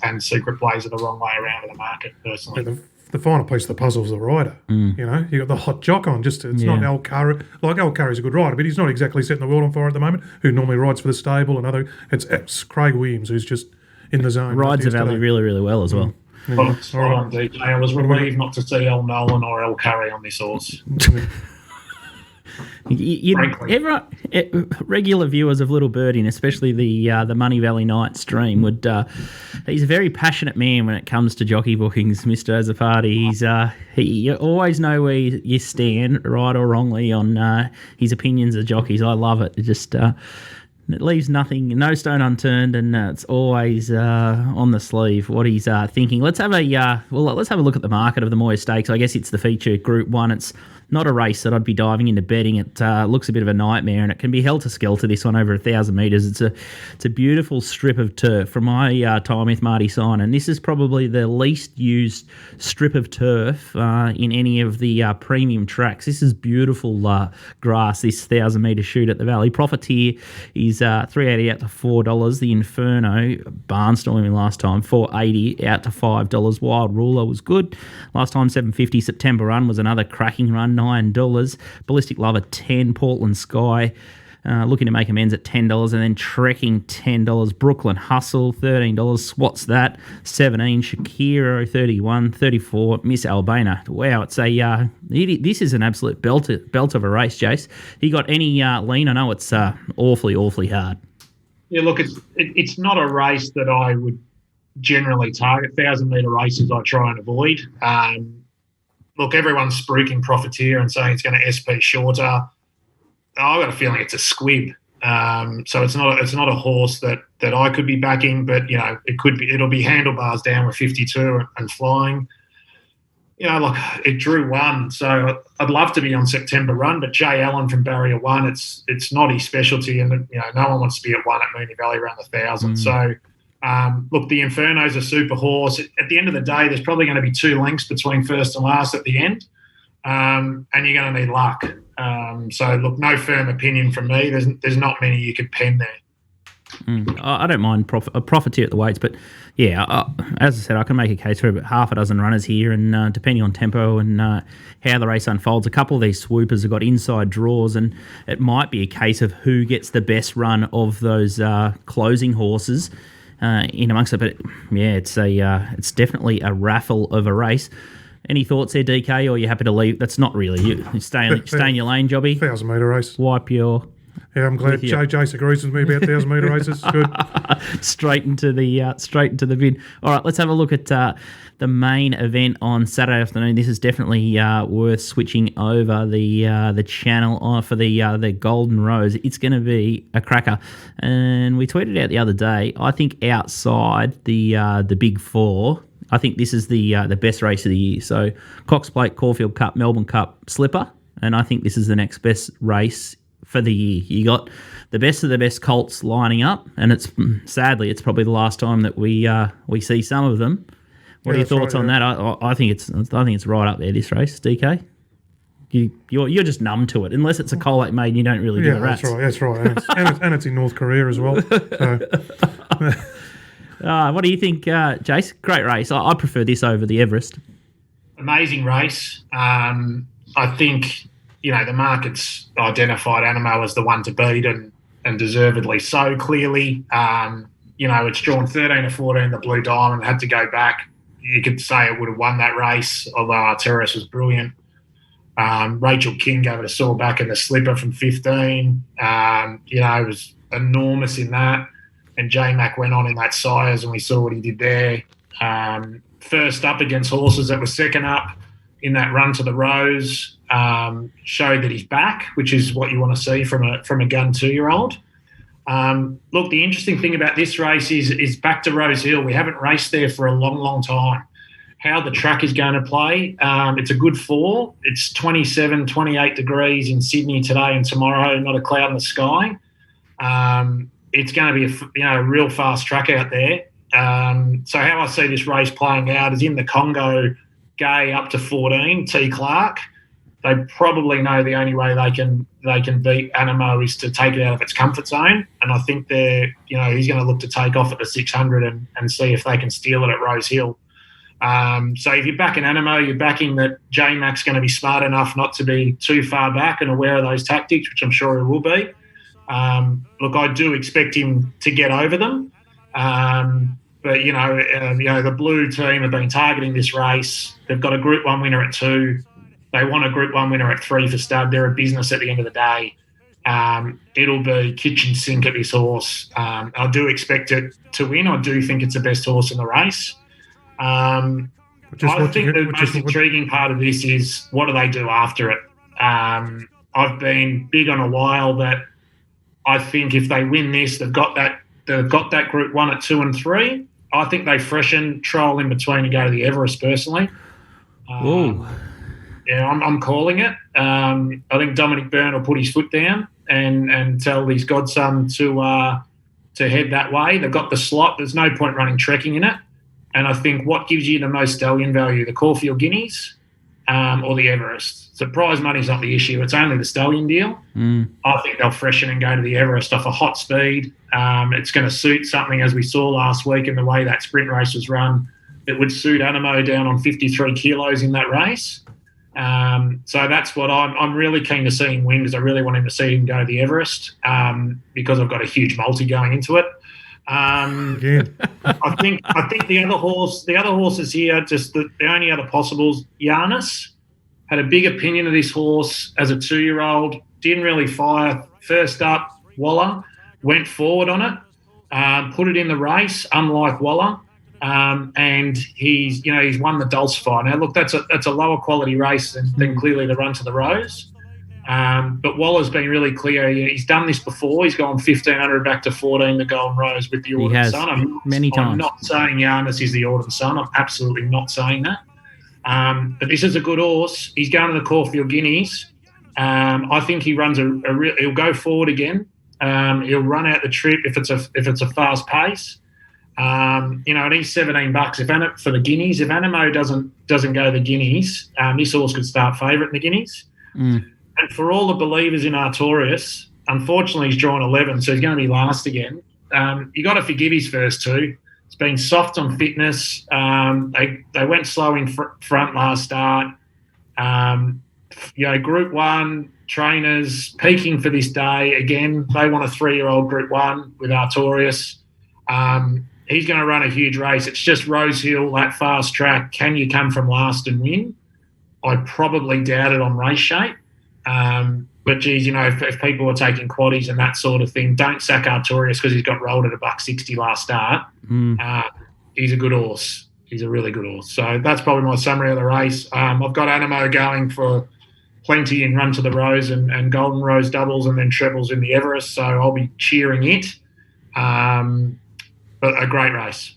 and Secret Blaze are the wrong way around in the market, personally. Yeah, the final piece of the puzzle is the rider. You got the hot jock on. Not Al Curry. Like Al Curry's a good rider, but he's not exactly setting the world on fire at the moment. Who normally rides for the stable and it's Craig Williams who's just in the zone. Rides the Valley really, really well as well. DJ. I was relieved not to see El Nolan or El Curry on this horse. Regular viewers of Little Birdie, and especially the Money Valley Night stream, would he's a very passionate man when it comes to jockey bookings, Mr. AZZOPARDI. You always know where you stand, right or wrongly, on his opinions of jockeys. I love it. It just it leaves no stone unturned, and it's always on the sleeve what he's thinking. Let's have a look at the market of the Moir Stakes. I guess it's the feature Group 1. It's not a race that I'd be diving into betting. It looks a bit of a nightmare, and it can be held to skelter, this one, over 1,000 metres. It's a beautiful strip of turf from my time with Marty Synan. This is probably the least used strip of turf in any of the premium tracks. This is beautiful grass, this 1,000-metre shoot at the Valley. Profiteer is $3.80 out to $4. The Inferno, barnstorming last time, $4.80 out to $5. Wild Ruler was good. Last time, $7.50. September Run was another cracking run, $9. Ballistic Lover, $10. Portland Sky, looking to make amends at $10, and then Trekking $10, Brooklyn Hustle $13, Swats that 17, Shakiro 31, 34, Miss Albana. Wow, it's this is an absolute belt of a race, Jace. You got any lean? I know it's awfully hard. Yeah, look, it's not a race that I would generally target. 1,000-metre races I try and avoid. Look, everyone's spruiking Profiteer and saying it's going to SP shorter. I've got a feeling it's a squib. So it's not a horse that I could be backing, but it'll be handlebars down with 52 and flying. Look, it drew 1, so I'd love to be on September Run, but Jay Allen from Barrier 1, it's not his specialty, and no one wants to be at 1 at Moonee Valley around the 1,000. So, look, the Inferno's a super horse. At the end of the day, there's probably going to be 2 lengths between first and last at the end, and you're going to need luck. So, look, no firm opinion from me. There's not many you could pen there. I don't mind a Profiteer at the weights, but yeah, as I said, I can make a case for about half a dozen runners here, and depending on tempo and how the race unfolds, a couple of these swoopers have got inside draws, and it might be a case of who gets the best run of those closing horses in amongst it. But yeah, it's definitely a raffle of a race. Any thoughts there, DK, or are you happy to leave? That's not really you. Stay in your lane, Jobby. 1,000-metre race. Wipe your... Yeah, I'm glad Jace agrees with me about 1,000-metre races. Good. Straight into the bin. All right, let's have a look at the main event on Saturday afternoon. This is definitely worth switching over the channel for the Golden Rose. It's going to be a cracker. And we tweeted out the other day, I think outside the Big Four, I think this is the best race of the year. So Cox Plate, Caulfield Cup, Melbourne Cup, Slipper, and I think this is the next best race for the year. You got the best of the best colts lining up, and sadly it's probably the last time that we see some of them. What are your thoughts on that? I think it's right up there, this race, DK. You're just numb to it, unless it's a collate maiden. You don't really give a rat's. That's right. And it's in North Korea as well. So. What do you think, Jace? Great race. I prefer this over the Everest. Amazing race. I think the market's identified Animo as the one to beat, and deservedly so, clearly. It's drawn 13 to 14, the Blue Diamond, had to go back. You could say it would have won that race, although Arteris was brilliant. Rachel King gave it a sore back in the Slipper from 15. It was enormous in that. And J-Mac went on in that Sires, and we saw what he did there. First up against horses that were second up in that run to the Rose, showed that he's back, which is what you want to see from a gun 2-year-old. Look, the interesting thing about this race is back to Rosehill. We haven't raced there for a long time. How the track is going to play, it's a good 4. It's 27, 28 degrees in Sydney today and tomorrow, not a cloud in the sky. It's going to be a real fast track out there. So how I see this race playing out is in the Congo, Gay up to 14, T. Clark. They probably know the only way they can beat Animo is to take it out of its comfort zone, and I think he's going to look to take off at the 600 and see if they can steal it at Rosehill. So if you're backing Animo, you're backing that J-Mac's going to be smart enough not to be too far back and aware of those tactics, which I'm sure he will be. Look, I do expect him to get over them. But, the Blue team have been targeting this race. They've got a Group 1 winner at 2. They want a Group 1 winner at 3 for stud. They're a business at the end of the day. It'll be kitchen sink at this horse. I do expect it to win. I do think it's the best horse in the race. I think the most intriguing part of this is what do they do after it? I've been big on a while that I think if they win this, they've got that Group 1 at 2 and 3. I think they freshen, troll in between and go to the Everest personally. Yeah, I'm calling it. I think Dominic Byrne will put his foot down and tell his godson to head that way. They've got the slot. There's no point running Trekking in it. And I think what gives you the most stallion value, the Caulfield Guineas or the Everest? So prize money's not the issue. It's only the stallion deal. I think they'll freshen and go to the Everest off a hot speed. It's going to suit something, as we saw last week in the way that sprint race was run. It would suit Animo down on 53 kilos in that race. So that's what I'm really keen to see him win, because I really want him to see him go the Everest, because I've got a huge multi going into it. I think the other horses here, just the only other possibles. Giannis had a big opinion of this horse as a 2-year-old. Didn't really fire. First up, Waller went forward on it, put it in the race, unlike Waller, and he's won the Dulcifer. Now look, that's a lower quality race than clearly the Run to the Rose. But Waller's been really clear. He's done this before. He's gone 1,500 back to 14, the Golden Rose with the Autumn Sun. Many times. I'm not saying Giannis is the Autumn Sun. I'm absolutely not saying that. But this is a good horse. He's going to the Caulfield Guineas. I think he runs he'll go forward again. He'll run out the trip if it's a fast pace. And he's $17 for the Guineas. If Animo doesn't go the Guineas, this horse could start favourite in the Guineas. And for all the believers in Artorias, unfortunately he's drawn 11, so he's going to be last again. You got to forgive his first two. It's been soft on fitness. They went slow in front last start. Group 1 trainers peaking for this day. Again, they want a 3-year-old Group 1 with Artorias. He's going to run a huge race. It's just Rosehill, that fast track. Can you come from last and win? I probably doubt it on race shape. But geez, if people are taking quaddies and that sort of thing, don't sack Artorias because he's got rolled at $1.60 last start. He's a good horse. He's a really good horse. So that's probably my summary of the race. I've got Animo going for plenty in Run to the Rose and Golden Rose doubles and then trebles in the Everest. So I'll be cheering it. But a great race.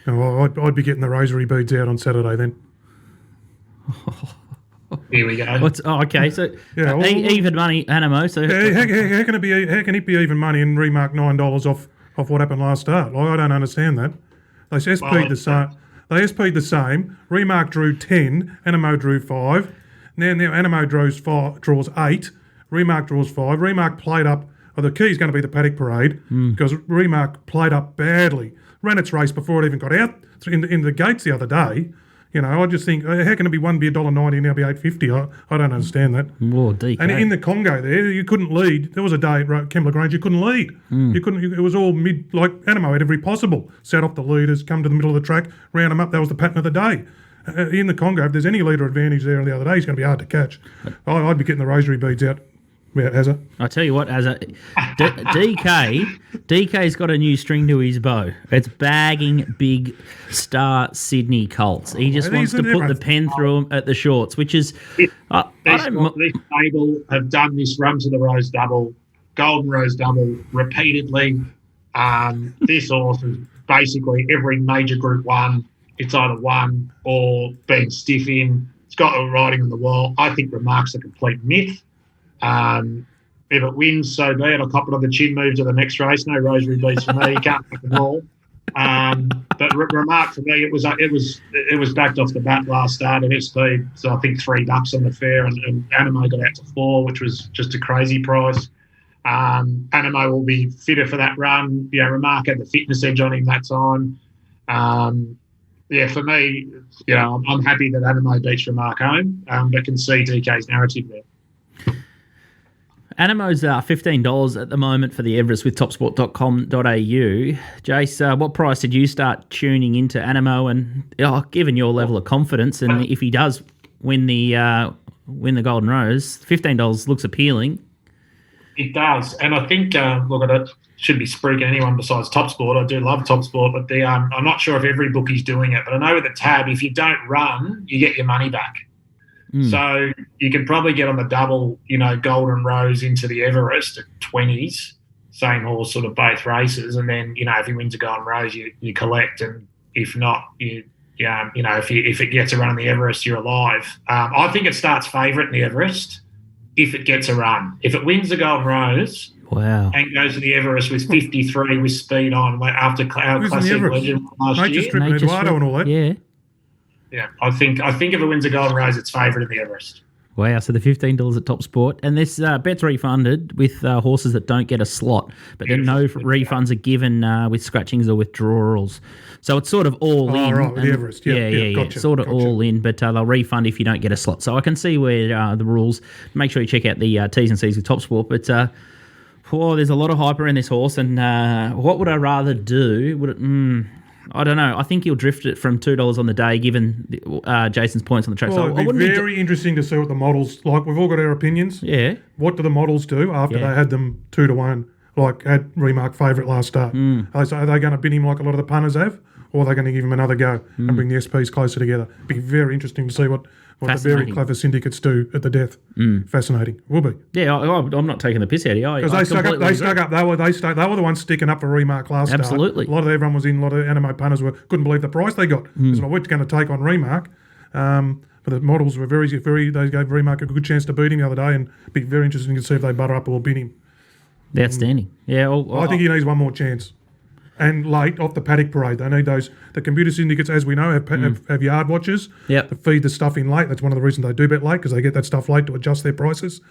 Oh, I'd be getting the rosary beads out on Saturday then. Here we go. Okay, so even money, Animo. So how can it be even money and remark $9 off what happened last start? I don't understand that. They SP'd the same. They SP'd the same. Remark drew 10. Animo drew 5. Now Animo draws 8. Remark draws 5. Remark played up. The key is going to be the paddock parade because Remark played up badly. Ran its race before it even got out in the gates the other day. I just think, how can it be one be $1.90 and now be $8.50? I don't understand that. Whoa, DK. And in the Congo there, you couldn't lead. There was a day at Kembla Grange you couldn't lead. You couldn't. It was all mid, like Animo had every possible. Sat off the leaders, come to the middle of the track, round them up. That was the pattern of the day. In the Congo, if there's any leader advantage there the other day, it's going to be hard to catch. I'd be getting the rosary beads out. Yeah, Azza. I tell you what, Azza, DK's got a new string to his bow. It's bagging big star Sydney colts. He just wants to put the pen through them at the shorts, which is... This table have done this Run to the Rose double, Golden Rose double repeatedly. This horse is basically every major Group 1. It's either won or been stiff in. It's got a writing on the wall. I think Remark's a complete myth. If it wins, so be it. I'll cop it on the chin, move to the next race. No rosary beads for me. You can't pick them all. But Remark for me, it was backed off the bat last start at SP. So I think $3 on the fair, and Animo got out to 4, which was just a crazy price. Animo will be fitter for that run. Remark had the fitness edge on him that time. For me, I'm happy that Animo beats Remark home, but can see DK's narrative there. Animo's $15 at the moment for the Everest with topsport.com.au. Jace, what price did you start tuning into Animo? And given your level of confidence, and if he does win the Golden Rose, $15 looks appealing. It does, and I think it should be spruiking anyone besides TopSport. I do love TopSport, but I'm not sure if every bookie's doing it. But I know with the tab, if you don't run, you get your money back. So you can probably get on the double, Golden Rose into the Everest at 20s, same horse, sort of both races, and then if he wins a Golden Rose, you collect, and if not, if it gets a run in the Everest, you're alive. I think it starts favourite in the Everest if it gets a run. If it wins the Golden Rose, wow, and goes to the Everest with 53 with speed on after our Classic Legend last year, Strip and Eduardo and all that. Yeah. Yeah, I think if it wins a Golden Rose, it's favourite in the Everest. Wow, so the $15 at TopSport. And this bet's refunded with horses that don't get a slot, but then no refunds are given with scratchings or withdrawals. So it's sort of all in. Right, with the Everest. Yeah, gotcha, sort of all in, but they'll refund if you don't get a slot. So I can see where the rules. Make sure you check out the T's and C's with TopSport. But there's a lot of hype around this horse, and what would I rather do? I don't know. I think he'll drift it from $2 on the day, given Jason's points on the track. Well, so it'd be very interesting to see what the models like. We've all got our opinions. Yeah. What do the models do after they had them 2-1, like had Remark favourite last start? Are they going to bin him like a lot of the punters have, or are they going to give him another go and bring the SPs closer together? It'd be very interesting to see what the very clever syndicates do at the death. Fascinating. Will be. Yeah, I'm not taking the piss out of you. Because they stuck up. They were the ones sticking up for Remark last start. Absolutely. A lot of everyone was in. A lot of Animo punters couldn't believe the price they got. Because we're going to take on Remark. But the models were very. They gave Remark a good chance to beat him the other day, and it'd be very interesting to see if they butter up or bin him. Outstanding. Yeah, I think he needs one more chance. And late off the paddock parade, they need those. The computer syndicates, as we know, have yard watchers to feed the stuff in late. That's one of the reasons they do bet late, because they get that stuff late to adjust their prices.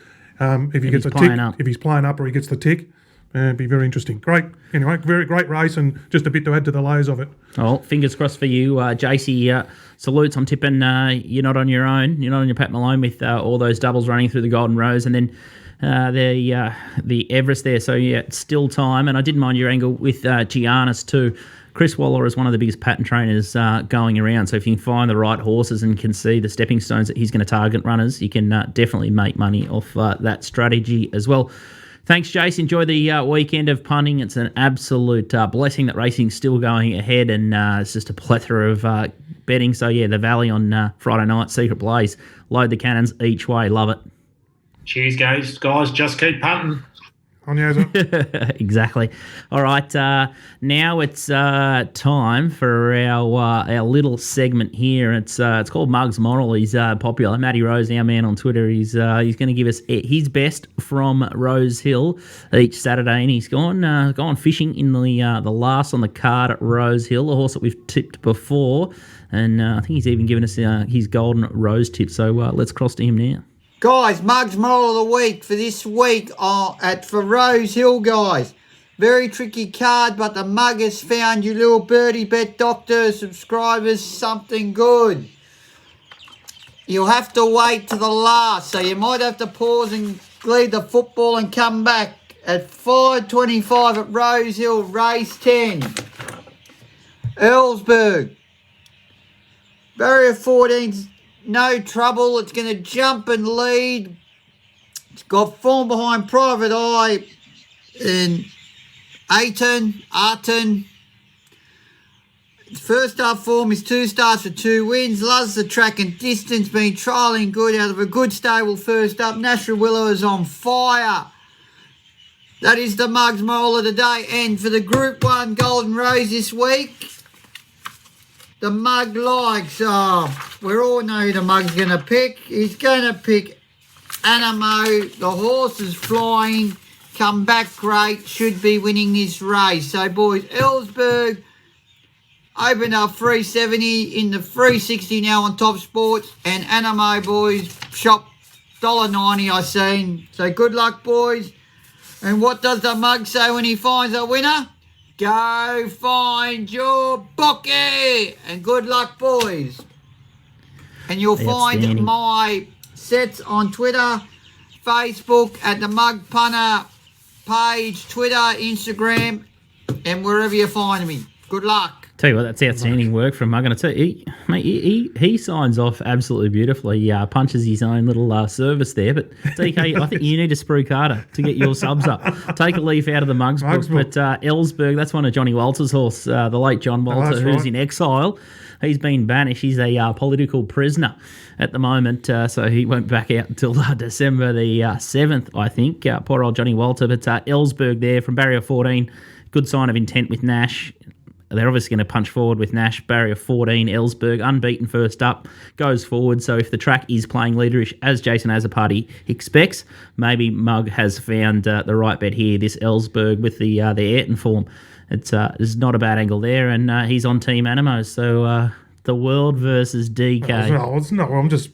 If he gets a tick, if he's playing up or he gets the tick, it'd be very interesting. Great. Anyway, very great race, and just a bit to add to the layers of it. Oh, fingers crossed for you, JC. Salutes. I'm tipping you're not on your own. You're not on your Pat Malone with all those doubles running through the Golden Rose, and then the Everest there. So yeah, it's still time, and I didn't mind your angle with Giannis too. Chris Waller is one of the biggest pattern trainers going around. So if you can find the right horses and can see the stepping stones that he's going to target runners, you can definitely make money off that strategy as well. Thanks, Jace. Enjoy the weekend of punting. It's an absolute blessing that racing's still going ahead, and it's just a plethora of betting. So yeah, the Valley on Friday night, Secret Blaze. Load the cannons each way. Love it. Cheers, guys. Just keep punting. On you, exactly. All right. Now it's time for our little segment here. It's called Mug's Moral. He's popular. Matty Rose, our man on Twitter. He's going to give us his best from Rosehill each Saturday, and he's gone fishing in the last on the card at Rosehill, a horse that we've tipped before, and I think he's even given us his golden rose tip. So let's cross to him now. Guys, Mug's Moral of the Week for this week for Rosehill, guys. Very tricky card, but the Mug has found you, Little Birdie Bet Doctor subscribers, something good. You'll have to wait to the last, so you might have to pause and leave the football and come back at 5:25 at Rosehill, race 10. Earlsburg. Barrier 14's no trouble. It's going to jump and lead. It's got form behind Private Eye and Arton. Its first up form is 2 starts for 2 wins. Loves the track and distance, been trialling good out of a good stable first up. Natural Willow is on fire. That is the Mug's Moral of the day. And for the Group 1 Golden Rose this week, the Mug likes, we all know who the Mug's going to pick. He's going to pick Animo. The horse is flying, come back great, should be winning this race. So, boys, Ellsberg opened up 370 in the 360 now on TopSport. And Animo, boys, shop $1.90 I seen. So, good luck, boys. And what does the Mug say when he finds a winner? Go find your bookie, and good luck, boys. And you'll find my sets on Twitter, Facebook, at the Mug Punter page, Twitter, Instagram, and wherever you find me. Good luck. Tell you what, that's outstanding work from Mug. And he signs off absolutely beautifully. He punches his own little service there. But DK, I think you need to sprue Carter to get your subs up. Take a leaf out of the Mug's book. But Ellsberg, that's one of Johnny Walter's horse, the late John Walter, who's in exile. He's been banished. He's a political prisoner at the moment, so he won't back out until December the 7th, I think. Poor old Johnny Walter. But Ellsberg there from barrier 14, good sign of intent with Nash. They're obviously going to punch forward with Nash. Barrier 14, Ellsberg, unbeaten first up, goes forward. So if the track is playing leaderish, as Jason AZZOPARDI expects, maybe Mug has found the right bet here. This Ellsberg with the Ayrton form. It's not a bad angle there, and he's on Team Animo. So the world versus DK. No, it's not. I'm just...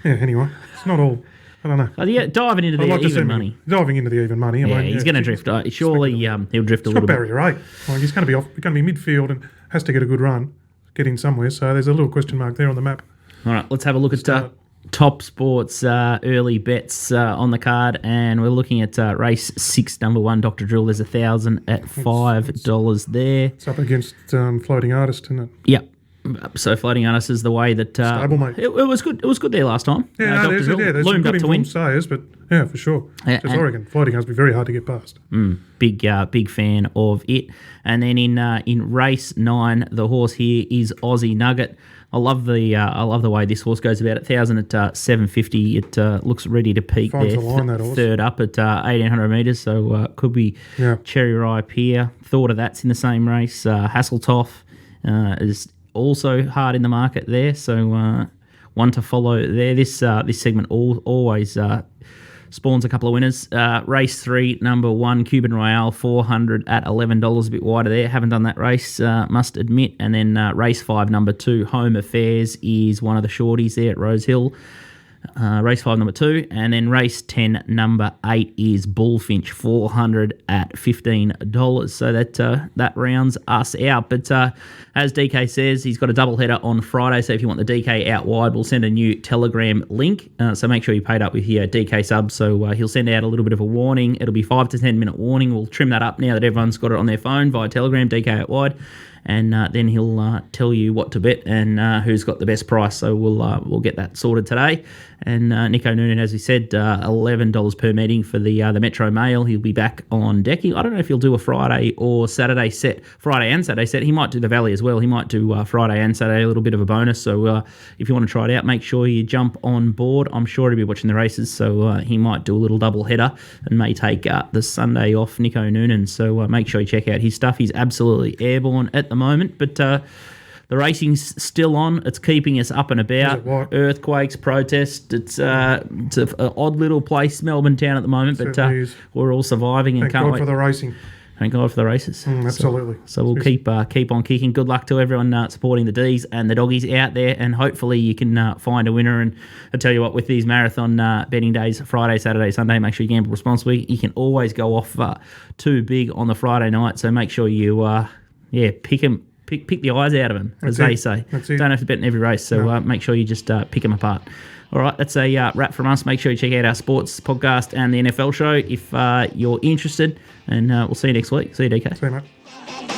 Yeah, anyway. It's not all. I don't know. Yeah, diving into the even money. Diving into the even money. He's going to drift. Surely he'll drift a little bit. Barrier 8. Well, he's going to be off. He's going to be midfield and has to get a good run, get in somewhere. So there's a little question mark there on the map. All right, let's have a look at Top Sports early bets on the card, and we're looking at race 6, number 1, Dr. Drill. There's 1,000 at $5 there. It's up against Floating Artist, isn't it? Yep. So Floating Artist is the way that Stablemate. It was good. It was good there last time. Yeah, there's loomed some up good to win. sayers, but yeah, for sure. Just Oregon Floating Artist be very hard to get past. Big fan of it. And then in race 9, the horse here is Aussie Nugget. I love the way this horse goes about. 1,000 at $7.50. It looks ready to peak Finds there. the line, that horse. Third up at 1,800 metres, so could be Cherry Ripe here. Thought of that's in the same race. Hasseltoff is also hard in the market there, so one to follow there. This segment always spawns a couple of winners. Race 3, number 1, Cuban Royale, 400 at $11, a bit wider there. Haven't done that race, must admit. And then race 5, number 2, Home Affairs is one of the shorties there at Rosehill. Race 5, number 2, and then race 10, number 8 is Bullfinch, 400 at $15. So that rounds us out. But as DK says, he's got a double header on Friday. So if you want the DK out wide, we'll send a new Telegram link. So make sure you paid up with your DK sub. So he'll send out a little bit of a warning. It'll be 5 to 10 minute warning. We'll trim that up now that everyone's got it on their phone via Telegram, DK out wide. And then he'll tell you what to bet and who's got the best price. So we'll get that sorted today. And Nico Noonan, as we said, $11 per meeting for the Metro Mail. He'll be back on deck. I don't know if he'll do a Friday or Saturday set. Friday and Saturday set. He might do the Valley as well. He might do Friday and Saturday, a little bit of a bonus. So if you want to try it out, make sure you jump on board. I'm sure he'll be watching the races, so he might do a little double header and may take the Sunday off, Nico Noonan. So make sure you check out his stuff. He's absolutely airborne at the moment, but the racing's still on. It's keeping us up and about. Earthquakes, protests. It's an odd little place, Melbourne town at the moment, but we're all surviving and Thank God for the racing. Thank God for the races. Absolutely. So we'll keep on kicking. Good luck to everyone supporting the Ds and the doggies out there, and hopefully you can find a winner. And I tell you what, with these marathon betting days, Friday, Saturday, Sunday, make sure you gamble responsibly. You can always go off too big on the Friday night, so make sure you pick them. Pick the eyes out of them, as they say. Don't have to bet in every race, so make sure you just pick them apart. All right, that's a wrap from us. Make sure you check out our sports podcast and the NFL show if you're interested, and we'll see you next week. See you, DK. See you, mate.